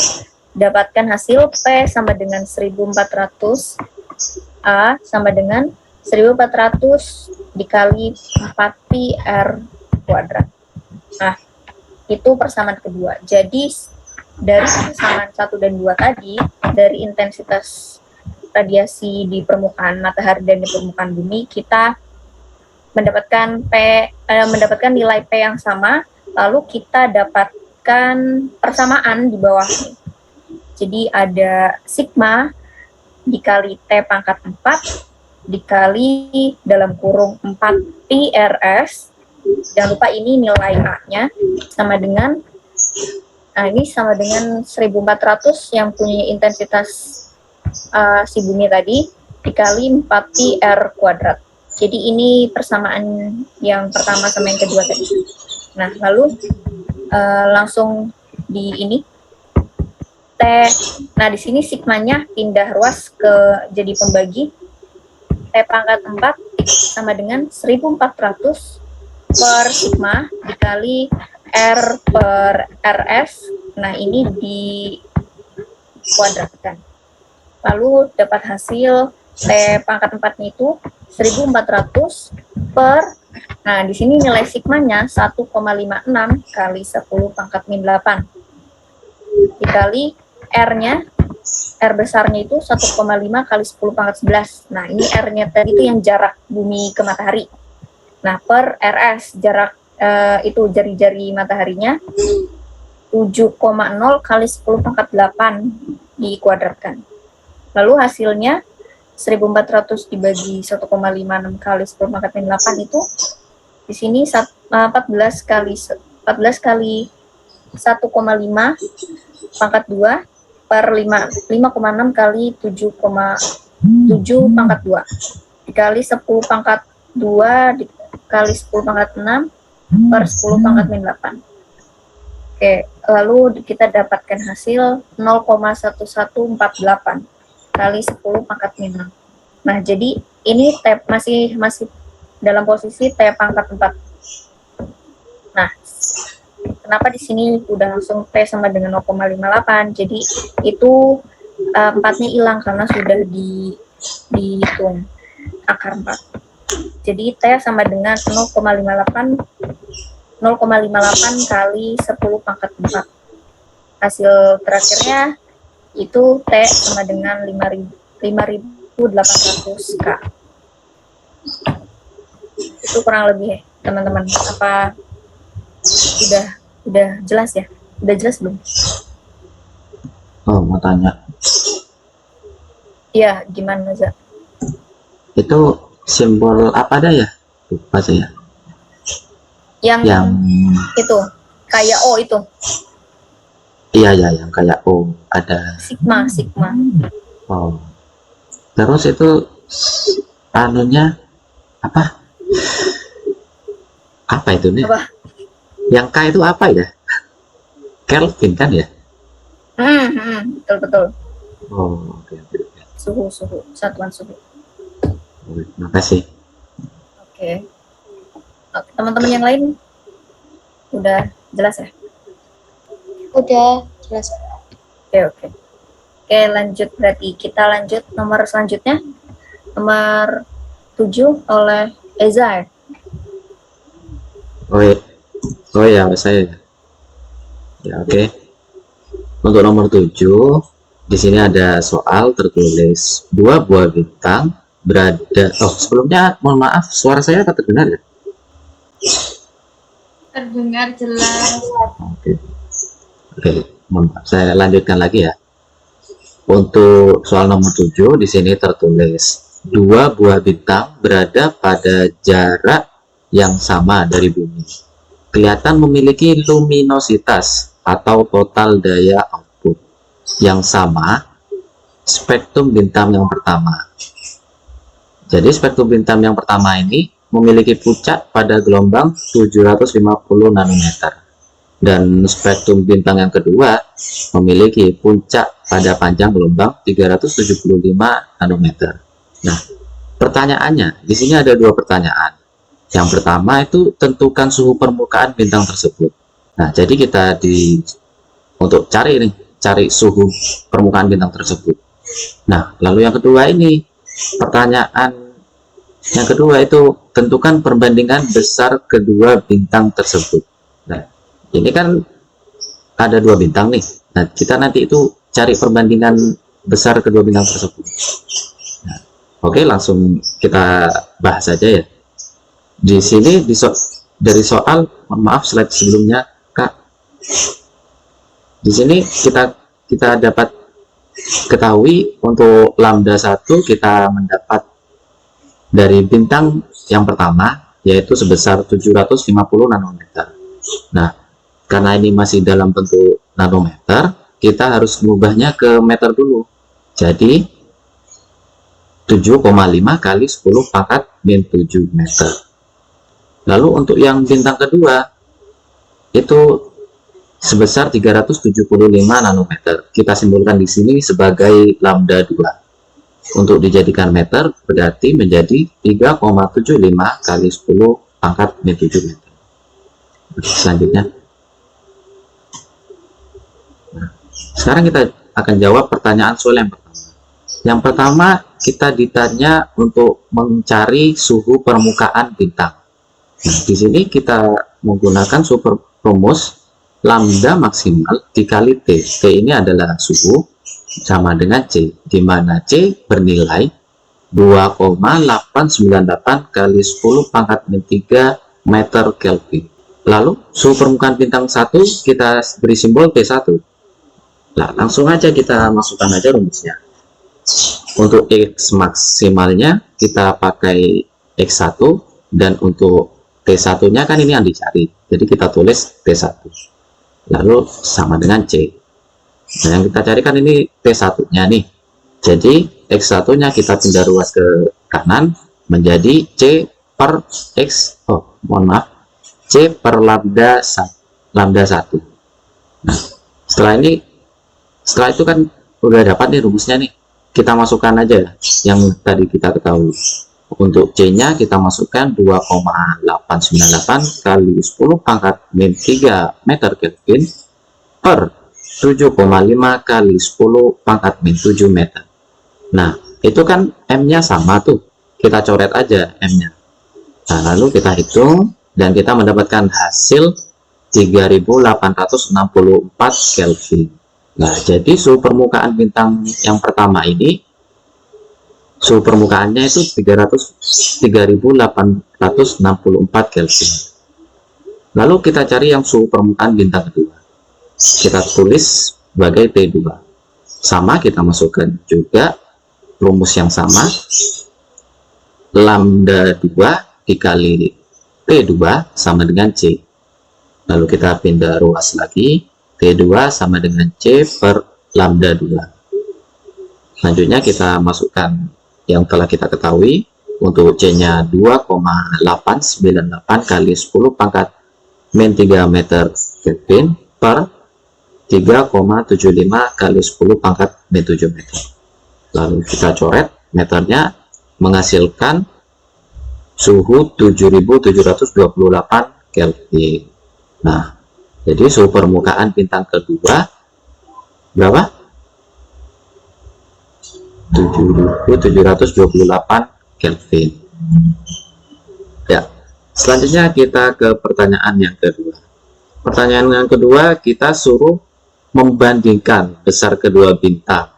dapatkan hasil P sama dengan 1.400, A sama dengan 1.400 dikali 4 pi R kuadrat. Nah, itu persamaan kedua. Jadi dari persamaan 1 dan 2 tadi, dari intensitas radiasi di permukaan matahari dan di permukaan bumi, kita mendapatkan nilai P yang sama, lalu kita dapatkan persamaan di bawah ini. Jadi ada sigma dikali T pangkat 4 dikali dalam kurung 4 pi RS. Jangan lupa ini nilai A-nya sama dengan, nah ini sama dengan 1.400 yang punya intensitas si bumi tadi dikali 4 pi R kuadrat. Jadi ini persamaan yang pertama sama yang kedua tadi. Nah, lalu langsung di ini T. Nah, di sini sigmanya pindah ruas ke jadi pembagi. T pangkat 4 sama dengan 1.400 per sigma dikali R per RS. Nah, ini di kuadratkan. Lalu dapat hasil T pangkat 4-nya itu 1.400 per, nah di sini nilai sigmanya 1,56 kali 10 pangkat min 8 dikali R-nya, R besarnya itu 1,5 kali 10 pangkat 11. Nah, ini R-nya tadi itu yang jarak bumi ke matahari. Nah, per RS, jarak itu jari-jari mataharinya 7,0 kali 10 pangkat 8 dikuadratkan. Lalu hasilnya 1400 dibagi 1,56 kali 10 pangkat 8 itu di sini 14 kali 1,5 pangkat 2 per 5,6 kali 7 pangkat 2 dikali 10 pangkat 2 dikali 10 pangkat 6 per 10 pangkat 8. Oke, lalu kita dapatkan hasil 0,1148 kali 10 pangkat 6. Nah, jadi ini T masih dalam posisi T pangkat 4. Nah, kenapa di sini udah langsung T sama dengan 0,58? Jadi itu 4-nya hilang karena sudah dihitung akar 4. Jadi T sama dengan 0,58 kali 10 pangkat 4. Hasil terakhirnya itu T sama dengan 5.800 K. Itu kurang lebih ya, teman-teman. Apa udah jelas ya? Udah jelas belum? Oh, mau tanya. Iya, gimana, Za? Itu simbol apa ada ya? Lupa saya. Yang itu, kayak O itu. Iya, yang kayak O ada. Sigma. Oh. Terus itu anunya apa? Apa itu nih? Apa? Yang K itu apa ya? Kelvin kan ya? Betul. Oh, oke. Suhu, satuan suhu. Terima kasih. Oke, teman-teman yang lain udah jelas ya? Udah jelas. Oke, lanjut, berarti kita lanjut nomor selanjutnya, nomor 7 oleh Eza. Oh ya, saya. Ya, oke. Untuk nomor 7, di sini ada soal tertulis 2 buah bintang berada. Oh, sebelumnya mohon maaf, suara saya terdengar ya? Terdengar jelas. Oke, mohon maaf. Saya lanjutkan lagi ya. Untuk soal nomor 7, di sini tertulis 2 buah bintang berada pada jarak yang sama dari bumi. Kelihatan memiliki luminositas atau total daya output yang sama spektrum bintang yang pertama. Jadi spektrum bintang yang pertama ini memiliki puncak pada gelombang 750 nanometer. Dan spektrum bintang yang kedua memiliki puncak pada panjang gelombang 375 nanometer. Nah, pertanyaannya, di sini ada 2 pertanyaan. Yang pertama itu tentukan suhu permukaan bintang tersebut. Nah, jadi kita untuk cari suhu permukaan bintang tersebut. Nah, lalu yang kedua ini, pertanyaan yang kedua itu tentukan perbandingan besar kedua bintang tersebut. Nah, ini kan ada 2 bintang nih. Nah, kita nanti itu cari perbandingan besar kedua bintang tersebut. Nah, oke, langsung kita bahas saja ya. Di sini dari soal, mohon maaf slide sebelumnya, Kak. Di sini kita dapat ketahui untuk lambda 1 kita mendapat dari bintang yang pertama yaitu sebesar 750 nanometer. Nah, karena ini masih dalam bentuk nanometer, kita harus mengubahnya ke meter dulu. Jadi 7,5 kali 10 pangkat min 7 meter. Lalu untuk yang bintang kedua itu sebesar 375 nanometer. Kita simbolkan di sini sebagai lambda 2. Untuk dijadikan meter berarti menjadi 3,75 kali 10 pangkat min 7 meter. Selanjutnya. Nah, sekarang kita akan jawab pertanyaan soal yang pertama. Yang pertama kita ditanya untuk mencari suhu permukaan bintang. Nah, di sini kita menggunakan rumus lambda maksimal dikali T. T ini adalah suhu sama dengan C, di mana C bernilai 2,898 kali 10 pangkat min 3 meter Kelvin. Lalu suhu permukaan bintang 1 kita beri simbol T1. Nah, langsung aja kita masukkan aja rumusnya. Untuk X maksimalnya kita pakai X1, dan untuk T1 nya kan ini yang dicari, jadi kita tulis T1 lalu sama dengan C. Nah, yang kita cari kan ini T1 nya nih, jadi X1 nya kita pindah ruas ke kanan menjadi C per X, C per lambda 1. Nah, setelah itu kan udah dapat nih rumusnya nih, kita masukkan aja yang tadi kita ketahui. Untuk C nya kita masukkan 2,898 kali 10 pangkat min 3 meter Kelvin per 7,5 kali 10 pangkat min 7 meter. Nah, itu kan M nya sama tuh, kita coret aja M nya. Nah, lalu kita hitung dan kita mendapatkan hasil 3864 Kelvin. Nah, jadi suhu permukaan bintang yang pertama ini, suhu permukaannya itu 3864 Kelvin. Lalu kita cari yang suhu permukaan bintang kedua. Kita tulis sebagai T2. Sama, kita masukkan juga rumus yang sama. Lambda 2 dikali T2 sama dengan C. Lalu kita pindah ruas lagi. T2 sama dengan C per lambda 2. Selanjutnya kita masukkan yang telah kita ketahui. Untuk C nya 2,898 kali 10 pangkat min 3 meter Kelvin per 3,75 kali 10 pangkat min 7 meter. Lalu kita coret meternya, menghasilkan suhu 7728 Kelvin. Nah, jadi suhu permukaan bintang kedua berapa? 7728 Kelvin. Ya, selanjutnya kita ke pertanyaan yang kedua. Pertanyaan yang kedua, kita suruh membandingkan besar kedua bintang.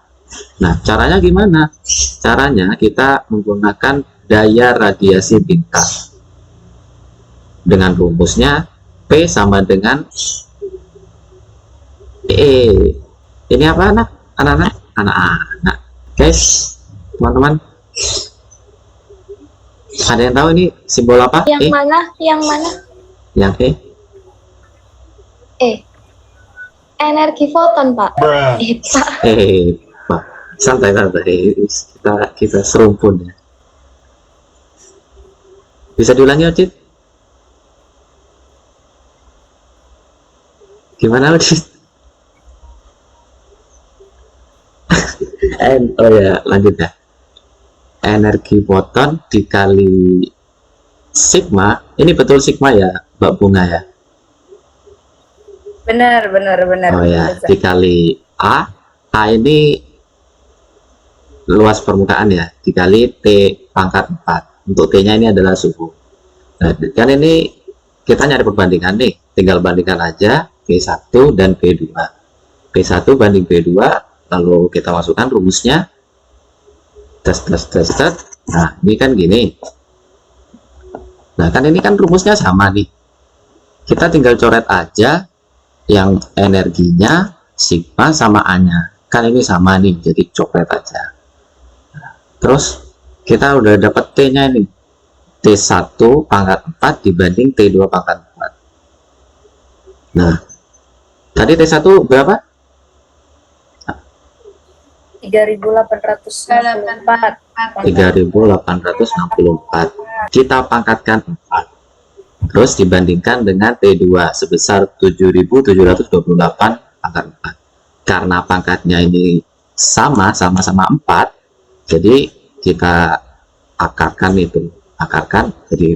Nah, caranya gimana? Caranya kita menggunakan daya radiasi bintang. Dengan rumusnya P sama dengan E. Ini apa anak-anak? Anak-anak. Guys, teman-teman. Ada yang tahu ini simbol apa? Yang mana? Yang mana? Yang E. Energi foton, Pak. Pak. Pak. Santai. Kita serumpun ya. Bisa diulangi, Ocit? Gimana, Ocit? Oh ya, lanjut ya. Energi foton dikali sigma. Ini betul sigma ya, Mbak Bunga ya? Benar. Oh ya, dikali A. A ini luas permukaan ya, dikali T pangkat 4. Untuk T nya ini adalah suhu. Nah, kan ini kita nyari perbandingan nih, tinggal bandingkan aja P1 dan P2. P1 banding P2, lalu kita masukkan rumusnya. Tes. Nah, ini kan gini. Nah, kan ini kan rumusnya sama nih. Kita tinggal coret aja yang energinya sigma sama A-nya. Kan ini sama nih, jadi coret aja. Terus kita udah dapat T-nya ini. T1 pangkat 4 dibanding T2 pangkat 4. Nah, tadi T1 berapa? 3864. 3864. Kita pangkatkan 4. Terus dibandingkan dengan T2 sebesar 7728 pangkat 4. Karena pangkatnya ini sama-sama 4, jadi kita akarkan, jadi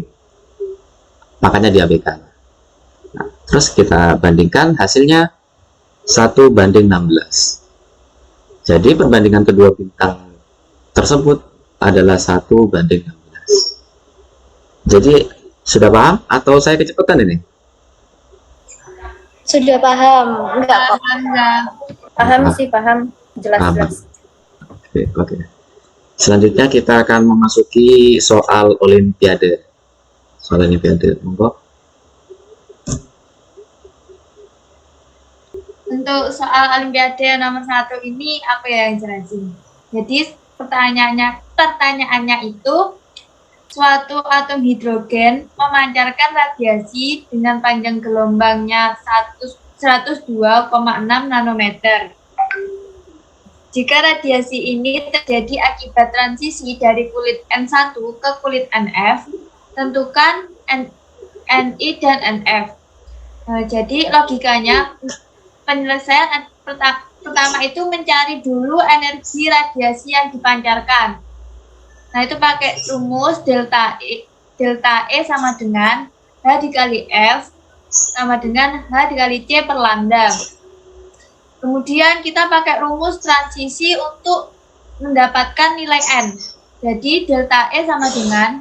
makanya diabaikan. Nah, terus kita bandingkan hasilnya 1:16. Jadi perbandingan kedua bintang tersebut adalah 1:16. Jadi sudah paham atau saya kecepatan ini? Sudah paham? Enggak kok. Enggak. Paham sih, paham. Jelas-jelas. Oke. Selanjutnya kita akan memasuki soal Olimpiade. Soal Olimpiade, monggo. Untuk soal Olimpiade nomor 1 ini aku yang jelasin. Jadi pertanyaannya itu, suatu atom hidrogen memancarkan radiasi dengan panjang gelombangnya 102,6 nanometer. Jika radiasi ini terjadi akibat transisi dari kulit N1 ke kulit NF, tentukan Ni dan NF. Jadi logikanya penyelesaian pertama itu mencari dulu energi radiasi yang dipancarkan. Nah, itu pakai rumus delta E sama dengan H dikali F sama dengan H dikali C per lambda. Kemudian kita pakai rumus transisi untuk mendapatkan nilai N. Jadi delta E sama dengan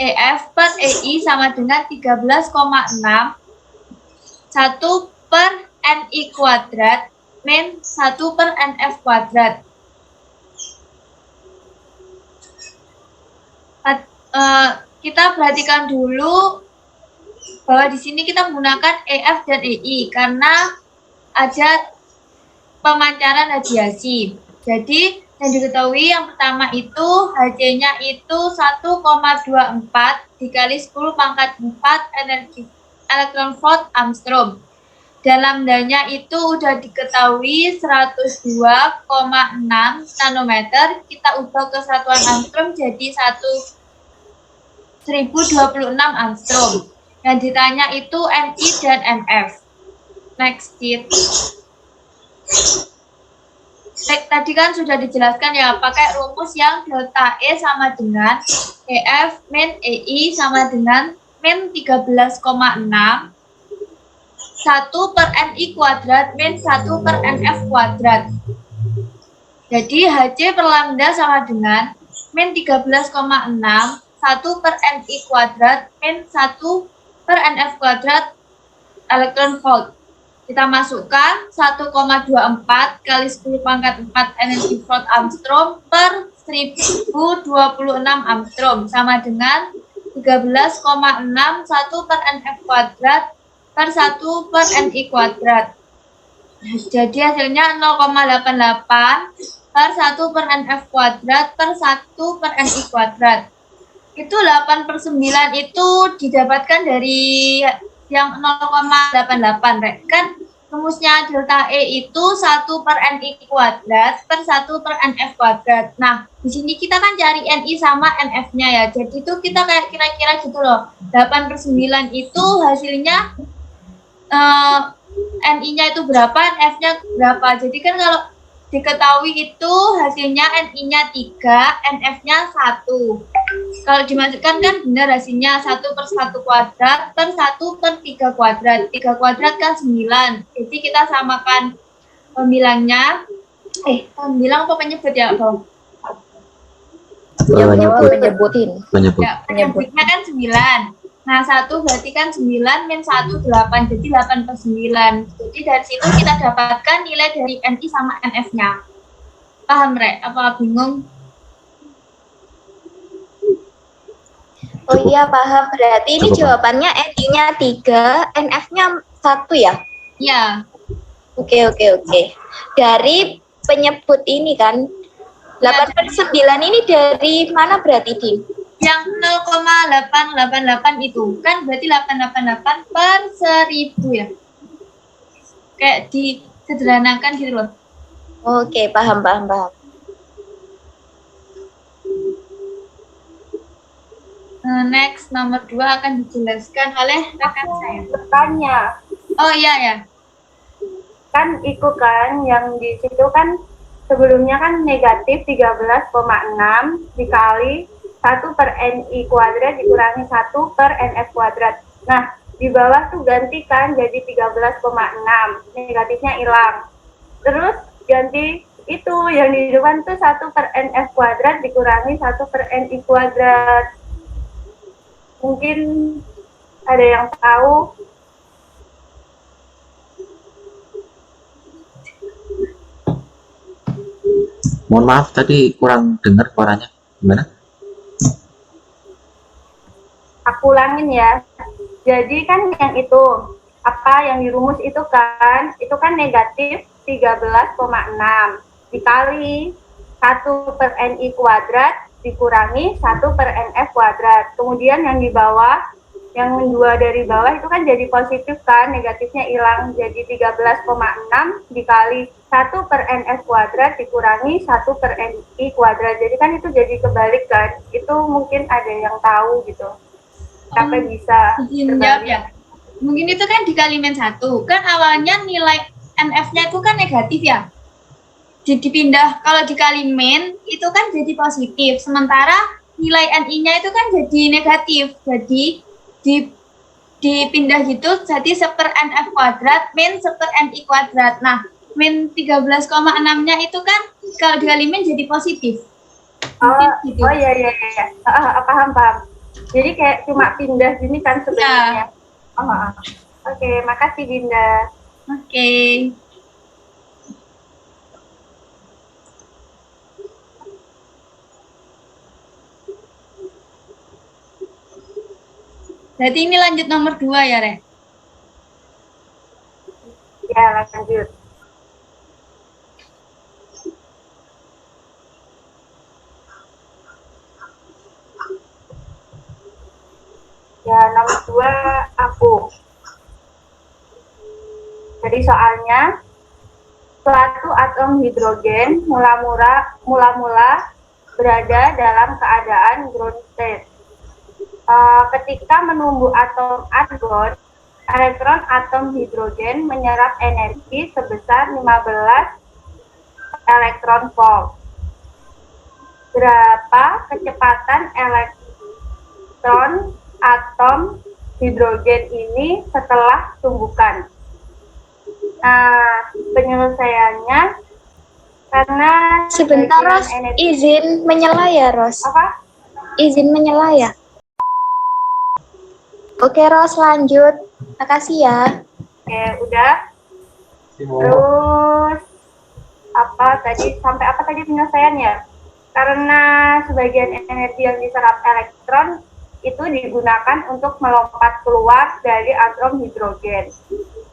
EF per EI sama dengan 13,6 1 per NI kuadrat min 1 per NF kuadrat. Kita perhatikan dulu bahwa di sini kita menggunakan EF dan EI karena ada pemancaran radiasi. Jadi yang diketahui yang pertama itu Hc-nya itu 1,24 dikali 10 pangkat 4 energi elektron volt Armstrong. Dan lambdanya itu udah diketahui 102,6 nanometer. Kita ubah ke satuan Armstrong jadi 1026 Armstrong. Yang ditanya itu Ni dan NF. Next sheet. Tadi kan sudah dijelaskan ya, pakai rumus yang delta E sama dengan EF min EI sama dengan min 13,6 1 per Ni kuadrat min 1 per NF kuadrat. Jadi Hc per lambda sama dengan min 13,6 1 per Ni kuadrat min 1 per NF kuadrat elektron volt. Kita masukkan 1,24 kali 10 pangkat 4 energi volt Armstrong per 1026 Armstrong sama dengan 13,6 1 per NF kuadrat per 1 per Ni kuadrat. Jadi hasilnya 0,88 per 1 per NF kuadrat per 1 per Ni kuadrat. Itu 8/9 itu didapatkan dari yang 0,88, Rek. Kan rumusnya delta E itu 1 per Ni kuadrat per 1 per NF kuadrat. Nah, di sini kita kan cari Ni sama NF-nya ya. Jadi itu kita kayak kira-kira gitu loh. 8/9 itu hasilnya Ni-nya itu berapa, NF-nya berapa. Jadi kan kalau diketahui itu hasilnya Ni-nya 3, NF-nya 1. Kalau dimasukkan kan benar hasilnya 1 per 1 kuadrat per 1 per 3 kuadrat. 3 kuadrat kan 9. Jadi kita samakan pembilangnya. Pembilang apa penyebut ya, Bang? Penyebutin. Ya, penyebutnya kan 9. Nah, 1 berarti kan 9 min 1, 8. Jadi 8/9. Jadi dari situ kita dapatkan nilai dari Ni sama NF-nya. Paham, Rek? Apa bingung? Oh iya, paham. Berarti ini jawabannya Ni-nya 3, NF-nya 1 ya? Ya. Oke. Dari penyebut ini kan, 8/9 ini dari mana berarti, Din? Yang 0,888 itu kan berarti 888 per 1000 ya. Kayak disederhanakan gitu loh. Oke, paham. Next, nomor 2 akan dijelaskan oleh rekan saya. Bertanya, Oh iya ya. kan ikut kan yang di situ kan sebelumnya kan negatif 13,6 dikali 1 per Ni kuadrat dikurangi 1 per NF kuadrat. Nah, di bawah tuh gantikan jadi 13,6, negatifnya hilang. Terus ganti itu yang di depan tuh 1 per NF kuadrat dikurangi 1 per Ni kuadrat. Mungkin ada yang tahu? Mohon maaf tadi kurang dengar suaranya. Gimana? Aku ulangin ya. Jadi kan yang itu, apa yang dirumus itu kan negatif 13,6 dikali 1/NI kuadrat dikurangi 1/NF kuadrat. Kemudian yang di bawah, yang 2 dari bawah itu kan jadi positif kan, negatifnya hilang. Jadi 13,6 dikali 1/NF kuadrat dikurangi 1/NI kuadrat. Jadi kan itu jadi kebalik kan. Itu mungkin ada yang tahu gitu. Sampai bisa Izin jawab ya. Mungkin itu kan dikali min 1. Kan awalnya nilai NF-nya itu kan negatif ya. Jadi pindah, kalau dikali min itu kan jadi positif. Sementara nilai NI-nya itu kan jadi negatif. Jadi dipindah gitu jadi 1/NF kuadrat min 1/NI kuadrat. Nah, min 13,6-nya itu kan kalau dikali min jadi positif. Gitu. Oh iya. Paham. Jadi kayak cuma pindah gini kan sebenarnya. Ya. Oke, makasih Dinda. Oke. Berarti ini lanjut nomor 2 ya, Re? Ya, lanjut. Ya, nomor 2 aku. Jadi soalnya, suatu atom hidrogen mula-mula berada dalam keadaan ground state. Ketika menunggu atom argon, elektron atom hidrogen menyerap energi sebesar 15 elektron volt. Berapa kecepatan elektron atom hidrogen ini setelah tumbukan? Nah, penyelesaiannya karena Sebentar, Ros. Izin menyela ya, Ros. Apa? Izin menyela ya. Oke, Ros, lanjut. Makasih ya. Oke, udah. Terus apa tadi, sampai apa tadi penyelesaiannya? Karena sebagian energi yang diserap elektron itu digunakan untuk melompat keluar dari atom hidrogen.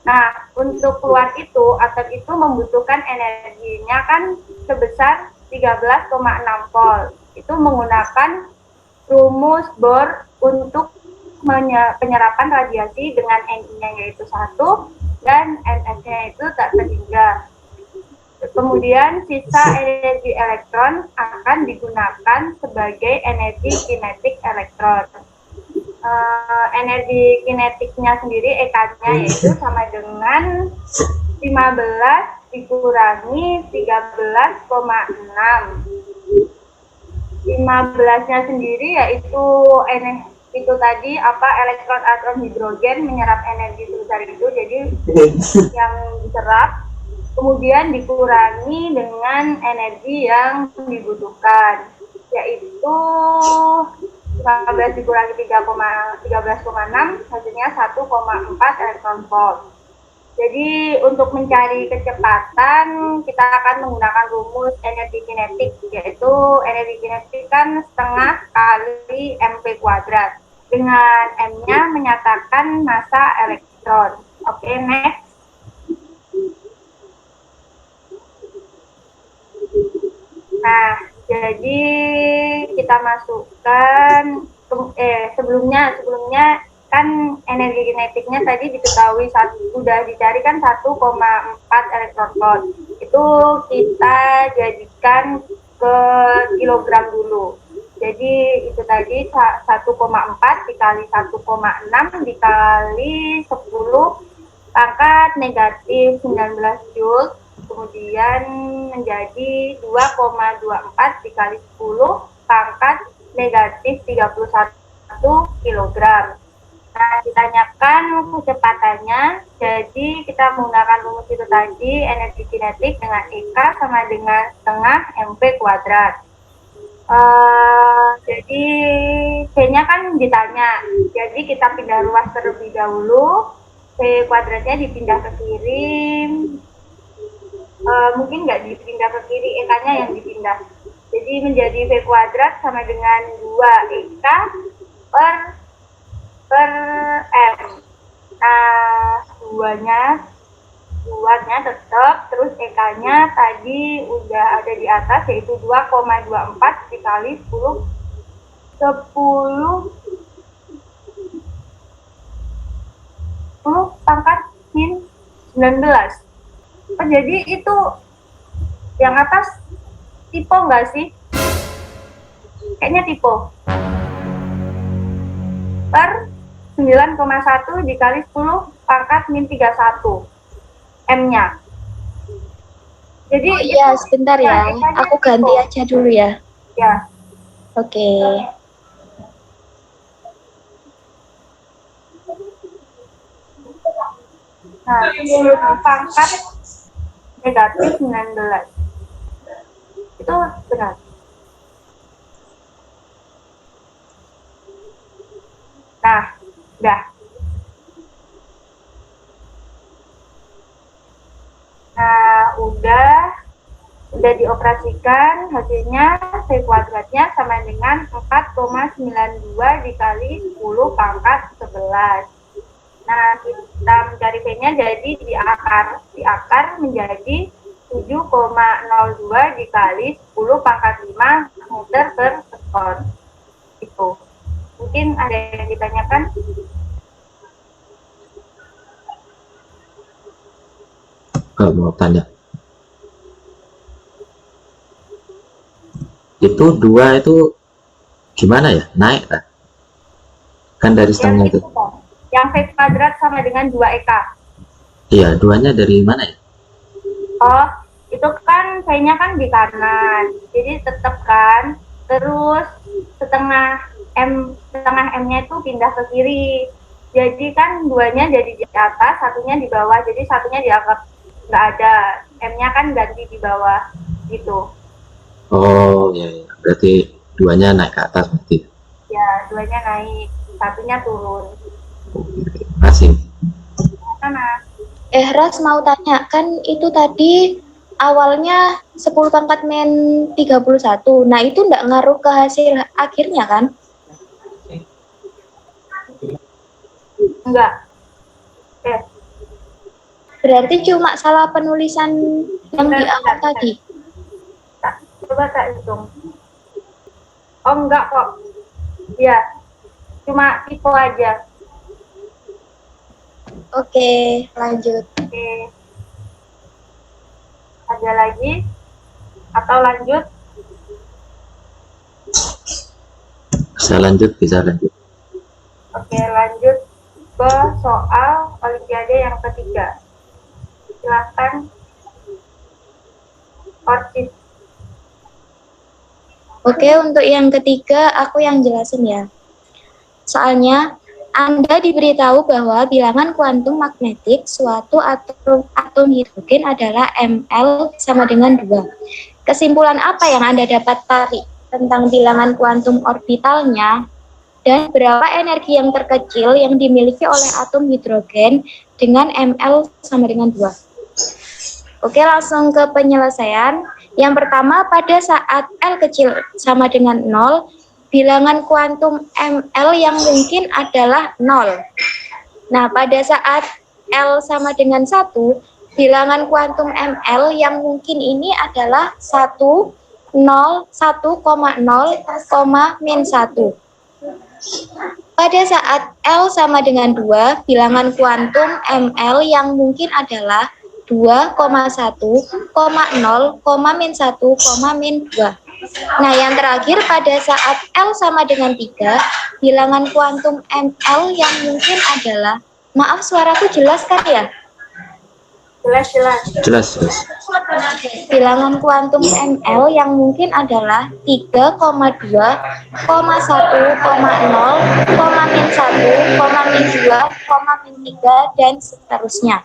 Nah, untuk keluar itu, atom itu membutuhkan energinya kan sebesar 13,6 volt. Itu menggunakan rumus Bohr untuk penyerapan radiasi dengan NI-nya yaitu 1 dan NF-nya itu tak terhingga. Kemudian sisa energi elektron akan digunakan sebagai energi kinetik elektron. Energi kinetiknya sendiri EK-nya yaitu sama dengan 15 dikurangi 13,6. 15-nya sendiri yaitu itu tadi elektron atom hidrogen menyerap energi sebesar itu, jadi yang diserap kemudian dikurangi dengan energi yang dibutuhkan yaitu 15 dikurangi 13,6 hasilnya 1,4 elektron volt. Jadi untuk mencari kecepatan kita akan menggunakan rumus energi kinetik, yaitu energi kinetik kan setengah kali mv kuadrat dengan m-nya menyatakan massa elektron. Oke, next. Nah, jadi kita masukkan sebelumnya kan energi kinetiknya tadi diketahui sudah dicari kan 1,4 elektron volt. Itu kita jadikan ke kilogram dulu. Jadi itu tadi 1,4 dikali 1,6 dikali 10 pangkat negatif 19 joule, kemudian menjadi 2,24 dikali 10 pangkat negatif 31 kilogram. Nah, ditanyakan kecepatannya, jadi kita menggunakan rumus itu tadi, energi kinetik dengan EK sama dengan setengah mv kuadrat. Jadi C-nya kan ditanya, jadi kita pindah ruas terlebih dahulu, C kuadratnya dipindah ke kiri, mungkin nggak dipindah ke kiri, EK-nya yang dipindah. Jadi menjadi V kuadrat sama dengan 2EK per M. Nah, duanya tetap, terus EK-nya tadi udah ada di atas, yaitu 2,24 dikali 10 pangkat min 19. Jadi itu yang atas tipe nggak sih? Kayaknya tipe. Per 9,1 dikali 10 pangkat min 31. M-nya. Jadi Oh iya, sebentar ya. EK-nya Aku ganti tipe. aja dulu ya. Ya, Oke. nah 10 pangkat negatif 19. Itu benar. Nah, udah. Nah, udah dioperasikan, hasilnya V kuadratnya sama dengan 4,92 dikali 10 pangkat 11. Nah, kita mencari V-nya jadi di akar menjadi 7,02 dikali 10 pangkat 5 meter per sekon. Itu. Mungkin ada yang ditanyakan? Kalau mau tanya, itu 2 itu gimana ya, naik kan? Kan dari setengah itu. Yang V kuadrat sama dengan 2EK. Iya, 2-nya dari mana ya? Oh, itu kan V-nya kan di kanan. Jadi tetap kan. Terus setengah M-nya itu pindah ke kiri. Jadi kan 2-nya jadi di atas, satunya di bawah. Jadi satunya dianggap nggak ada. M-nya kan ganti di bawah gitu. Oh iya, iya. Berarti 2-nya naik ke atas berarti. Ya, 2-nya naik, satunya turun. Oke, terima kasih. Sana. Ras mau tanya, kan itu tadi awalnya 10 pangkat min 31. Nah, itu enggak ngaruh ke hasil akhirnya kan? Enggak. Berarti cuma salah penulisan yang di awal Bentar. tadi. Coba tak hitung. Oh, enggak kok. Ya, cuma tipe aja. Oke, lanjut. Oke. Ada lagi? Atau lanjut? Bisa lanjut. Oke, lanjut ke soal Olimpiade yang ketiga. Silakan. Orchid. Oke, untuk yang ketiga aku yang jelasin ya. Soalnya Anda diberitahu bahwa bilangan kuantum magnetik suatu atom hidrogen adalah ml sama dengan 2. Kesimpulan apa yang Anda dapat tarik tentang bilangan kuantum orbitalnya dan berapa energi yang terkecil yang dimiliki oleh atom hidrogen dengan ml sama dengan 2? Oke, langsung ke penyelesaian. Yang pertama, pada saat L kecil sama dengan 0, bilangan kuantum ml yang mungkin adalah 0. Nah, pada saat L sama dengan 1, bilangan kuantum ml yang mungkin ini adalah 1, 0, 1,0, min 1. Pada saat L sama dengan 2, bilangan kuantum ml yang mungkin adalah 2,1, 0, min 1, min 2. Nah, yang terakhir pada saat L sama dengan 3, bilangan kuantum ml yang mungkin adalah, maaf suaraku jelas kan ya? Jelas. Bilangan kuantum ml yang mungkin adalah 3,2, 1,0, min 1, min 2, min 3, dan seterusnya.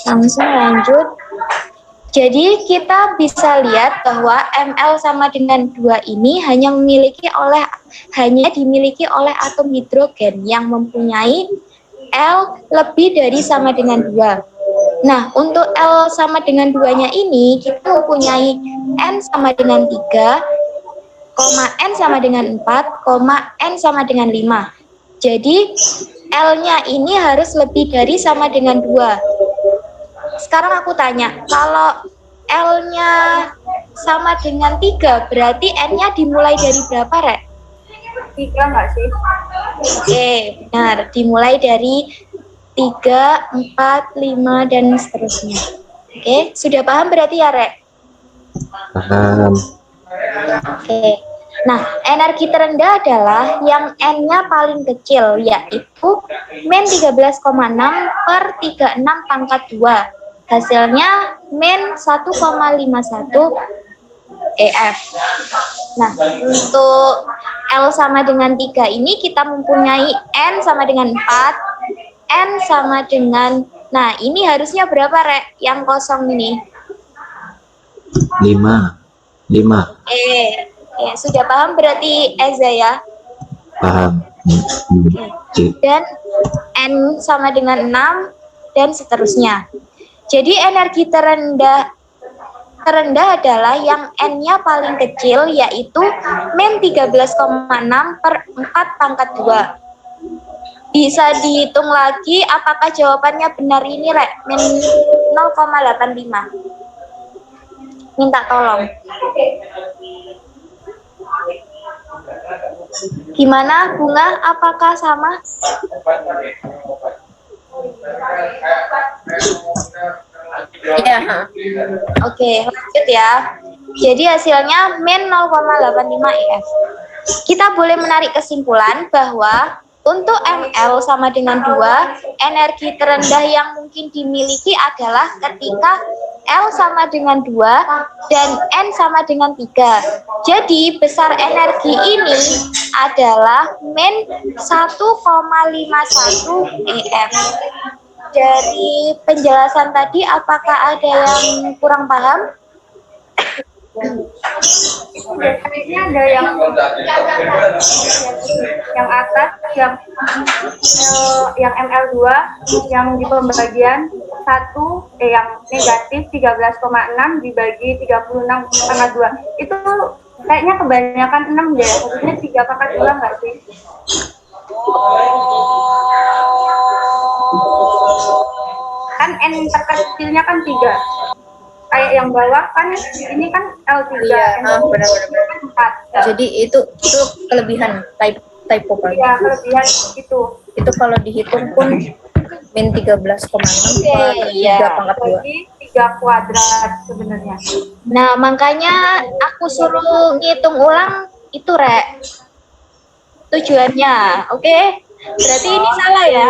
Langsung lanjut. Jadi kita bisa lihat bahwa ml sama dengan 2 ini hanya dimiliki oleh atom hidrogen yang mempunyai L lebih dari sama dengan 2. Nah, untuk L sama dengan 2-nya ini, kita mempunyai N sama dengan 3, N sama dengan 4, N sama dengan 5. Jadi, L-nya ini harus lebih dari sama dengan 2. Sekarang aku tanya, kalau L-nya sama dengan 3, berarti N-nya dimulai dari berapa, Rek? 3 nggak sih? Oke, benar. Dimulai dari 3, 4, 5, dan seterusnya. Oke, sudah paham berarti ya, Rek? Paham. Oke. Nah, energi terendah adalah yang N-nya paling kecil, yaitu min 13,6 per 36 pangkat 2. Hasilnya min 1,51 EF. Nah, untuk L sama dengan 3 ini kita mempunyai N sama dengan 4, N sama dengan, nah ini harusnya berapa, Rek? Yang kosong ini? 5. Sudah paham berarti Eza ya? Paham. Dan N sama dengan 6 dan seterusnya. Jadi energi terendah adalah yang N-nya paling kecil, yaitu min 13,6 per 4 pangkat 2. Bisa dihitung lagi apakah jawabannya benar ini, Rek? Min 0,85. Minta tolong. Gimana, Bunga? Apakah sama? Iya. Oke, lanjut ya. Jadi hasilnya min 0,85 EF. Kita boleh menarik kesimpulan bahwa untuk ML sama dengan 2, energi terendah yang mungkin dimiliki adalah ketika L sama dengan 2 dan N sama dengan 3. Jadi besar energi ini adalah min 1,51 EF. Dari penjelasan tadi, apakah ada yang kurang paham? Kayaknya ada yang atas, yang ML2, yang di pembagian 1, yang negatif 13,6 dibagi 36,2. Itu kayaknya kebanyakan 6 deh, harusnya 3/2 nggak sih? Kan N terkecilnya kan 3. Kayak yang bawah kan ini kan L3, Iya, benar-benar. kan 4. Jadi itu kelebihan typo paling. Ya, kelebihan itu. Itu kalau dihitung pun min 13,6 per Iya. 3/2. Jadi 3 kuadrat sebenarnya. Nah, makanya aku suruh ngitung ulang itu, Rek. Tujuannya, oke? Berarti ini salah ya?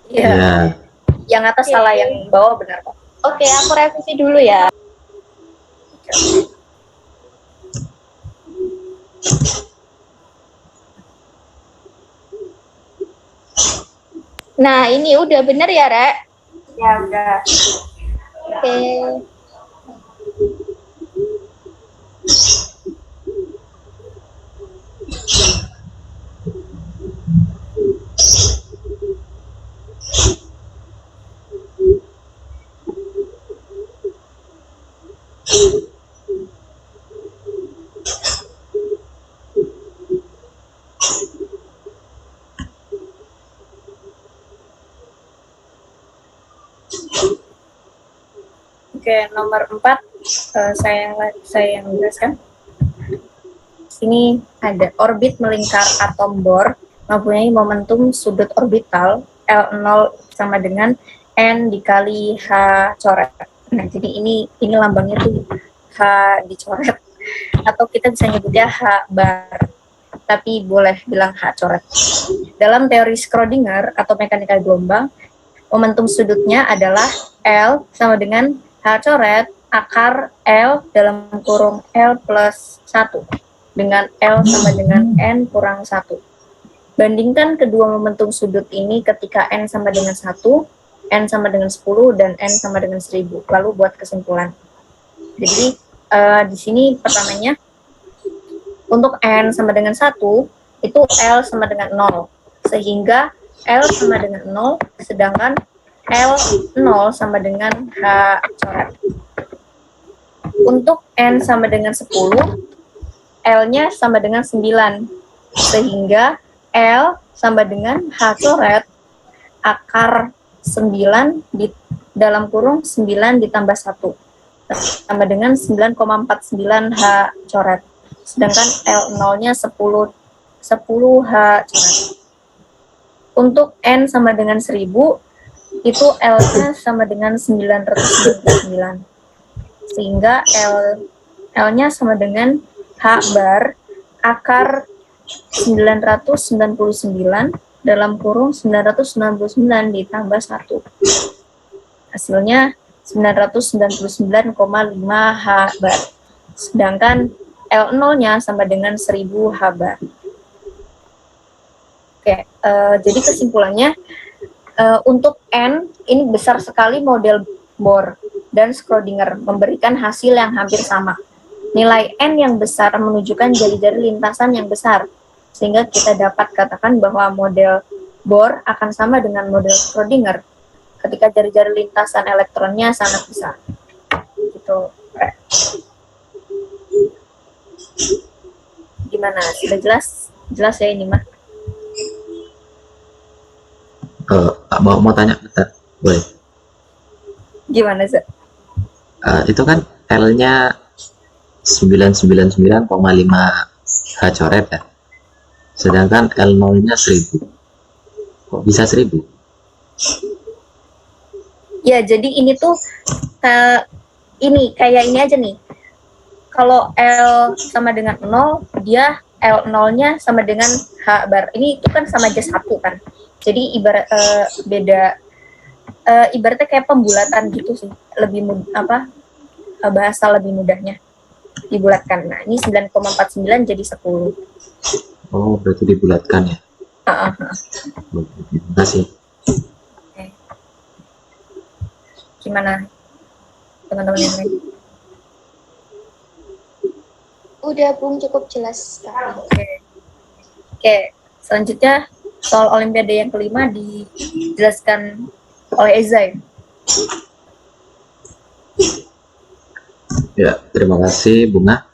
Iya. Ya. Yang atas salah, yang bawah benar kok. Oke, aku revisi dulu ya. Nah, ini udah bener ya, Rek? Ya udah. Oke. Oke, nomor 4 saya yang jelaskan. Sini ada orbit melingkar atom bor mempunyai momentum sudut orbital L0 sama dengan N dikali H coret. Nah, jadi ini lambangnya tuh H dicoret, atau kita bisa nyebutnya H bar, tapi boleh bilang H coret. Dalam teori Schrödinger atau mekanika gelombang, momentum sudutnya adalah L sama dengan H coret akar L dalam kurung L plus 1 dengan L sama dengan N kurang 1. Bandingkan kedua momentum sudut ini ketika N sama dengan 1, N sama dengan 10, dan N sama dengan 1000. Lalu buat kesimpulan. Jadi di sini pertamanya untuk N sama dengan 1 itu L sama dengan 0. Sehingga L sama dengan 0, sedangkan L0 sama dengan H coret. Untuk N sama dengan 10, L-nya sama dengan 9. Sehingga L sama dengan H coret akar 9 di dalam kurung 9 ditambah 1. Sama dengan 9,49 H coret. Sedangkan L0-nya 10 H coret. Untuk N sama dengan 1000, itu L-nya sama dengan 999. Sehingga L-nya sama dengan H bar akar 999 dalam kurung 999 ditambah 1. Hasilnya 999,5 H bar. Sedangkan L0-nya sama dengan 1000 H bar. Oke, jadi kesimpulannya untuk N ini besar sekali model Bohr dan Schrödinger memberikan hasil yang hampir sama. Nilai N yang besar menunjukkan jari-jari lintasan yang besar, sehingga kita dapat katakan bahwa model Bohr akan sama dengan model Schrödinger ketika jari-jari lintasan elektronnya sangat besar. Gitu. Gimana? Sudah jelas? Jelas ya ini mah? Mau tanya bentar, boleh? Gimana sih? Itu kan L-nya 999,5 H coret ya. Sedangkan L0-nya 1000. Kok bisa 1000? Ya, jadi ini tuh ini kayak ini aja nih. Kalau L sama dengan 0, dia L0-nya sama dengan H bar. Ini itu kan sama aja 1 kan. Jadi ibarat beda ibaratnya kayak pembulatan gitu sih. Lebih bahasa lebih mudahnya dibulatkan. Nah, ini 9,49 jadi 10. Oh, berarti dibulatkan ya. Terima kasih. Oke. Gimana teman-teman yang lain? Udah, Bung, cukup jelas. Oke, selanjutnya soal Olimpiade yang kelima dijelaskan oleh Eza ya. Ya, terima kasih Bunga.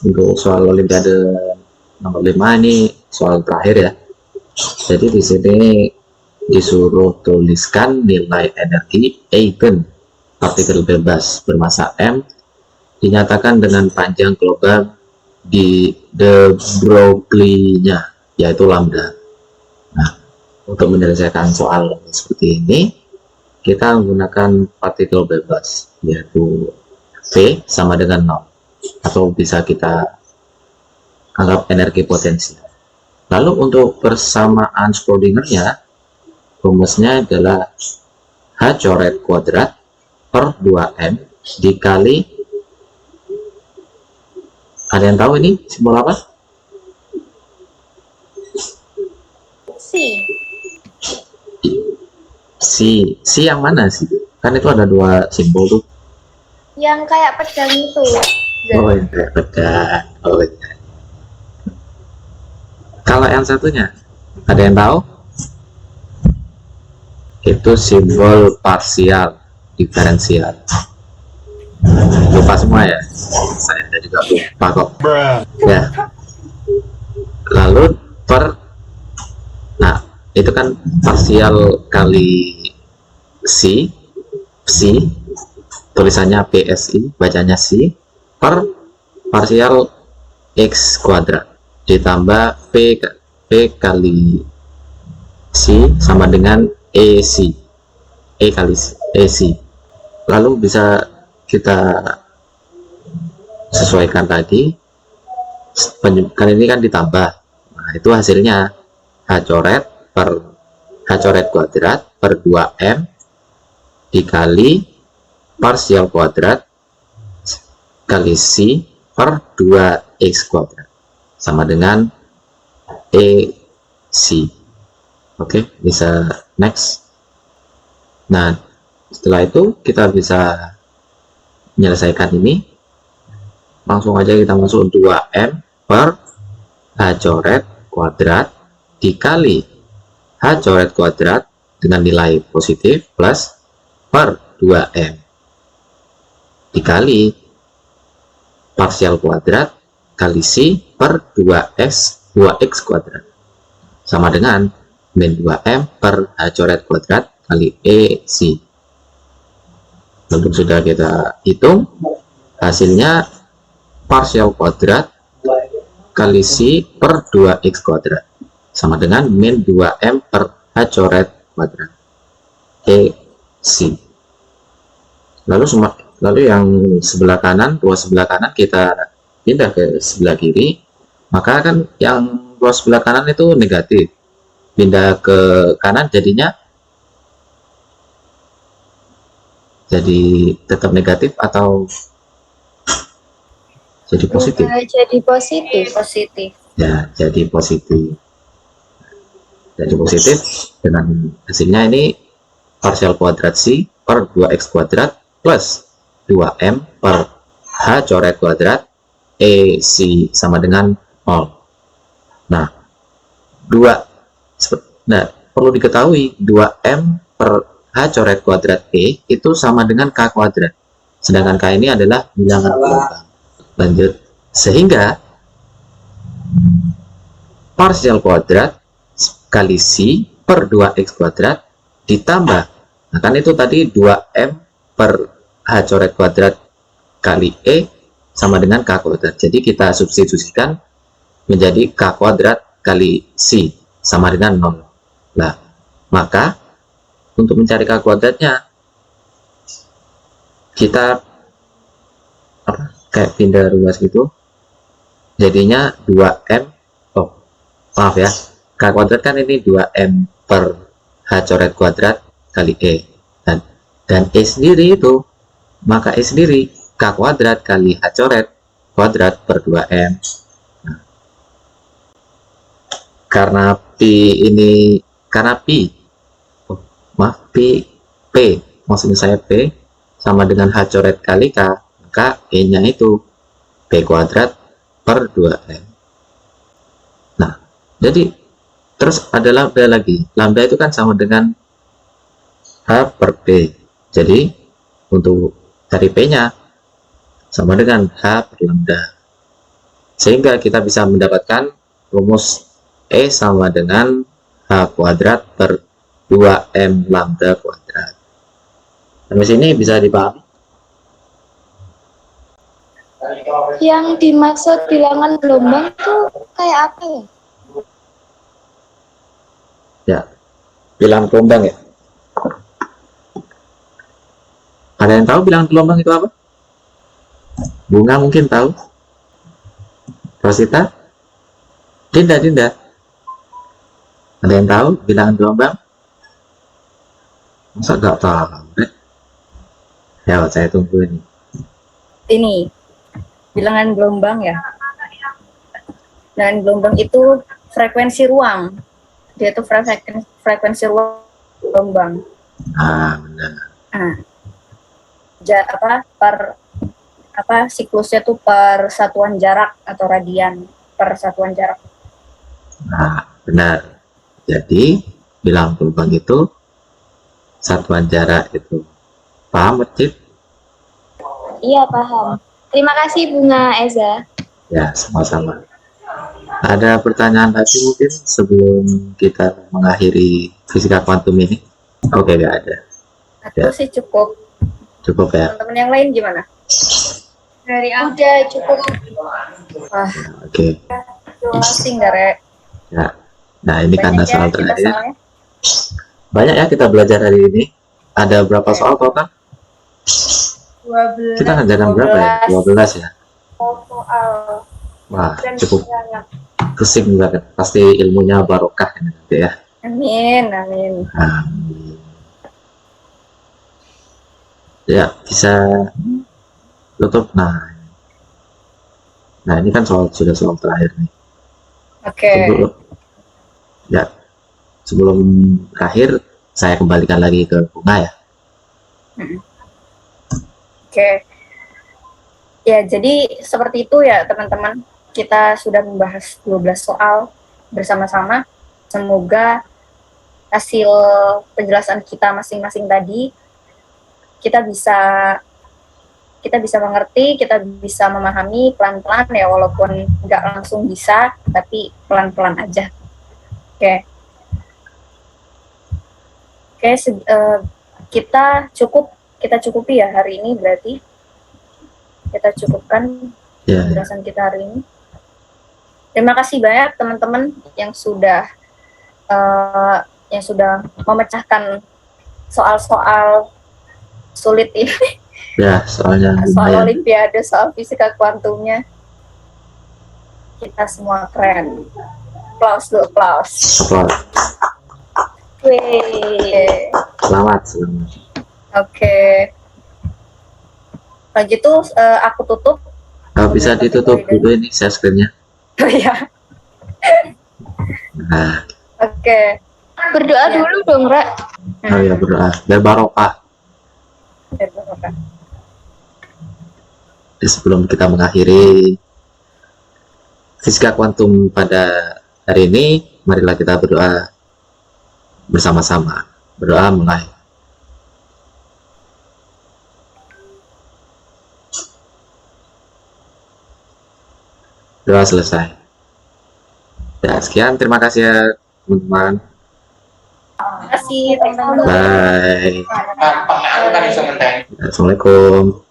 Untuk soal Olimpiade nomor 5 ini soal terakhir ya. Jadi di sini disuruh tuliskan nilai energi Eigen partikel bebas bermassa M dinyatakan dengan panjang global di de Broglie-nya, yaitu lambda. Nah, untuk menyelesaikan soal seperti ini, kita menggunakan partikel bebas, yaitu V sama dengan 0, atau bisa kita anggap energi potensial. Lalu untuk persamaan Schrödinger-nya, rumusnya adalah H coret kuadrat per 2M dikali, ada yang tahu ini simbol apa? Si yang mana sih? Kan itu ada 2 simbol tuh. Yang kayak pedang itu. Oh, yang kayak pedang. Oh, iya. Kalau yang satunya, ada yang tahu? Itu simbol parsial diferensial. Lupa semua ya? Saya juga lupa kok. Ya. Lalu nah, itu kan parsial kali si tulisannya PSI, bacanya si, per parsial X kuadrat ditambah P kali si sama dengan E kali EC. Lalu bisa kita sesuaikan tadi, kan ini kan ditambah. Nah, itu hasilnya H coret kuadrat per 2M dikali parsial kuadrat kali C per 2X kuadrat sama dengan EC. Oke, bisa next. Nah, setelah itu kita bisa menyelesaikan ini. Langsung aja kita masuk 2M per H coret kuadrat dikali H coret kuadrat dengan nilai positif plus per 2M dikali parsial kuadrat kali C per 2x kuadrat sama dengan min 2M per H coret kuadrat kali EC. Lalu sudah kita hitung, hasilnya parsial kuadrat kali C per 2x kuadrat sama dengan min 2M per H coret kuadrat EC. Lalu yang sebelah kanan, ruas sebelah kanan kita pindah ke sebelah kiri, maka kan yang ruas sebelah kanan itu negatif, pindah ke kanan jadinya jadi tetap negatif atau jadi positif? Jadi positif. Positif. Ya, jadi positif. Jadi positif dengan hasilnya ini parsial kuadrat C per 2x kuadrat plus 2M per H coret kuadrat EC sama dengan 0. Nah, perlu diketahui 2M per H coret kuadrat E itu sama dengan K kuadrat. Sedangkan K ini adalah bilangan gelombang. Lanjut. Sehingga parsial kuadrat kali C per 2x kuadrat ditambah, nah kan itu tadi 2M per H coret kuadrat kali E sama dengan K kuadrat. Jadi kita substitusikan menjadi K kuadrat kali C sama dengan 0. Nah, maka untuk mencari K kuadratnya kita kayak pindah ruas gitu. Jadinya 2M, maaf ya, K kuadrat kan ini 2M per H coret kuadrat kali E. Dan E sendiri itu, maka E sendiri K kuadrat kali H coret kuadrat per 2M. Nah, karena P, maksudnya saya P sama dengan H coret kali K, maka E nya itu P kuadrat per 2M. Nah, jadi terus ada lambda lagi. Lambda itu kan sama dengan H per P. Jadi untuk cari P nya sama dengan H per lambda. Sehingga kita bisa mendapatkan rumus E sama dengan H kuadrat per 2M lambda kuadrat. Sampai sini bisa dipahami? Yang dimaksud bilangan gelombang itu kayak apa ya? Ya, bilangan gelombang ya. Ada yang tahu bilangan gelombang itu apa? Bunga mungkin tahu? Rosita? Dinda. Ada yang tahu bilangan gelombang? Masa nggak tahu? Ya, saya tunggu ini. Ini bilangan gelombang ya. Dan gelombang itu frekuensi ruang. Dia itu frekuensi ruang gelombang. Ah, benar. Nah, siklusnya tuh per satuan jarak atau radian per satuan jarak. Nah, benar. Jadi, bilangan gelombang itu satuan jarak itu. Paham, Cip? Iya, paham. Terima kasih Bunga Eza. Ya, sama-sama. Ada pertanyaan lagi mungkin sebelum kita mengakhiri fisika kuantum ini? Oke, nggak ada. Aku sih cukup. Cukup ya? Teman-teman yang lain gimana? Dari aku Udah cukup. Wah, Oke. masih nggak, Rek? Ya. Nah, ini karena Banyak ya soal kita terakhir. soalnya. Banyak ya kita belajar hari ini. Ada berapa soal total? 12. Kita ngajarkan berapa ya? 12 ya? Soal Wah, dan cukup banyak. pusing banget. Pasti ilmunya barokah ini nanti ya. Amin. Amin. Ya, bisa tutup. Nah, ini kan sudah soal terakhir nih. Oke. Sebelum terakhir, saya kembalikan lagi ke Bunga ya. Oke. Ya, jadi seperti itu ya teman-teman. Kita sudah membahas 12 soal bersama-sama. Semoga hasil penjelasan kita masing-masing tadi, kita bisa mengerti, kita bisa memahami pelan-pelan ya, walaupun nggak langsung bisa, tapi pelan-pelan aja. Oke. Oke, kita cukupi ya hari ini, berarti kita cukupkan Ya, penjelasan kita hari ini. Terima kasih banyak teman-teman yang sudah memecahkan soal-soal sulit ini. ya soalnya Soal lumayan. olimpiade, soal fisika kuantumnya. Kita semua keren. Applause dulu, applause. Applause. Oke. Selamat. Oke. Kalau gitu aku tutup. Bisa ditutup dulu ini share screen-nya. Oh ya. Nah, Oke. Berdoa dulu dong, Ra. oh ya berdoa. Biar barokah. Sebelum kita mengakhiri fisika kuantum pada hari ini, marilah kita berdoa bersama-sama. Berdoa mulai. Doa selesai. Ya, sekian. Terima kasih ya, teman-teman. Terima kasih teman-teman. Bye. Kan bisa ngenteng. Assalamualaikum.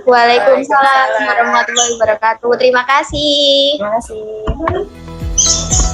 Waalaikumsalam warahmatullahi wabarakatuh. Terima kasih. Terima kasih.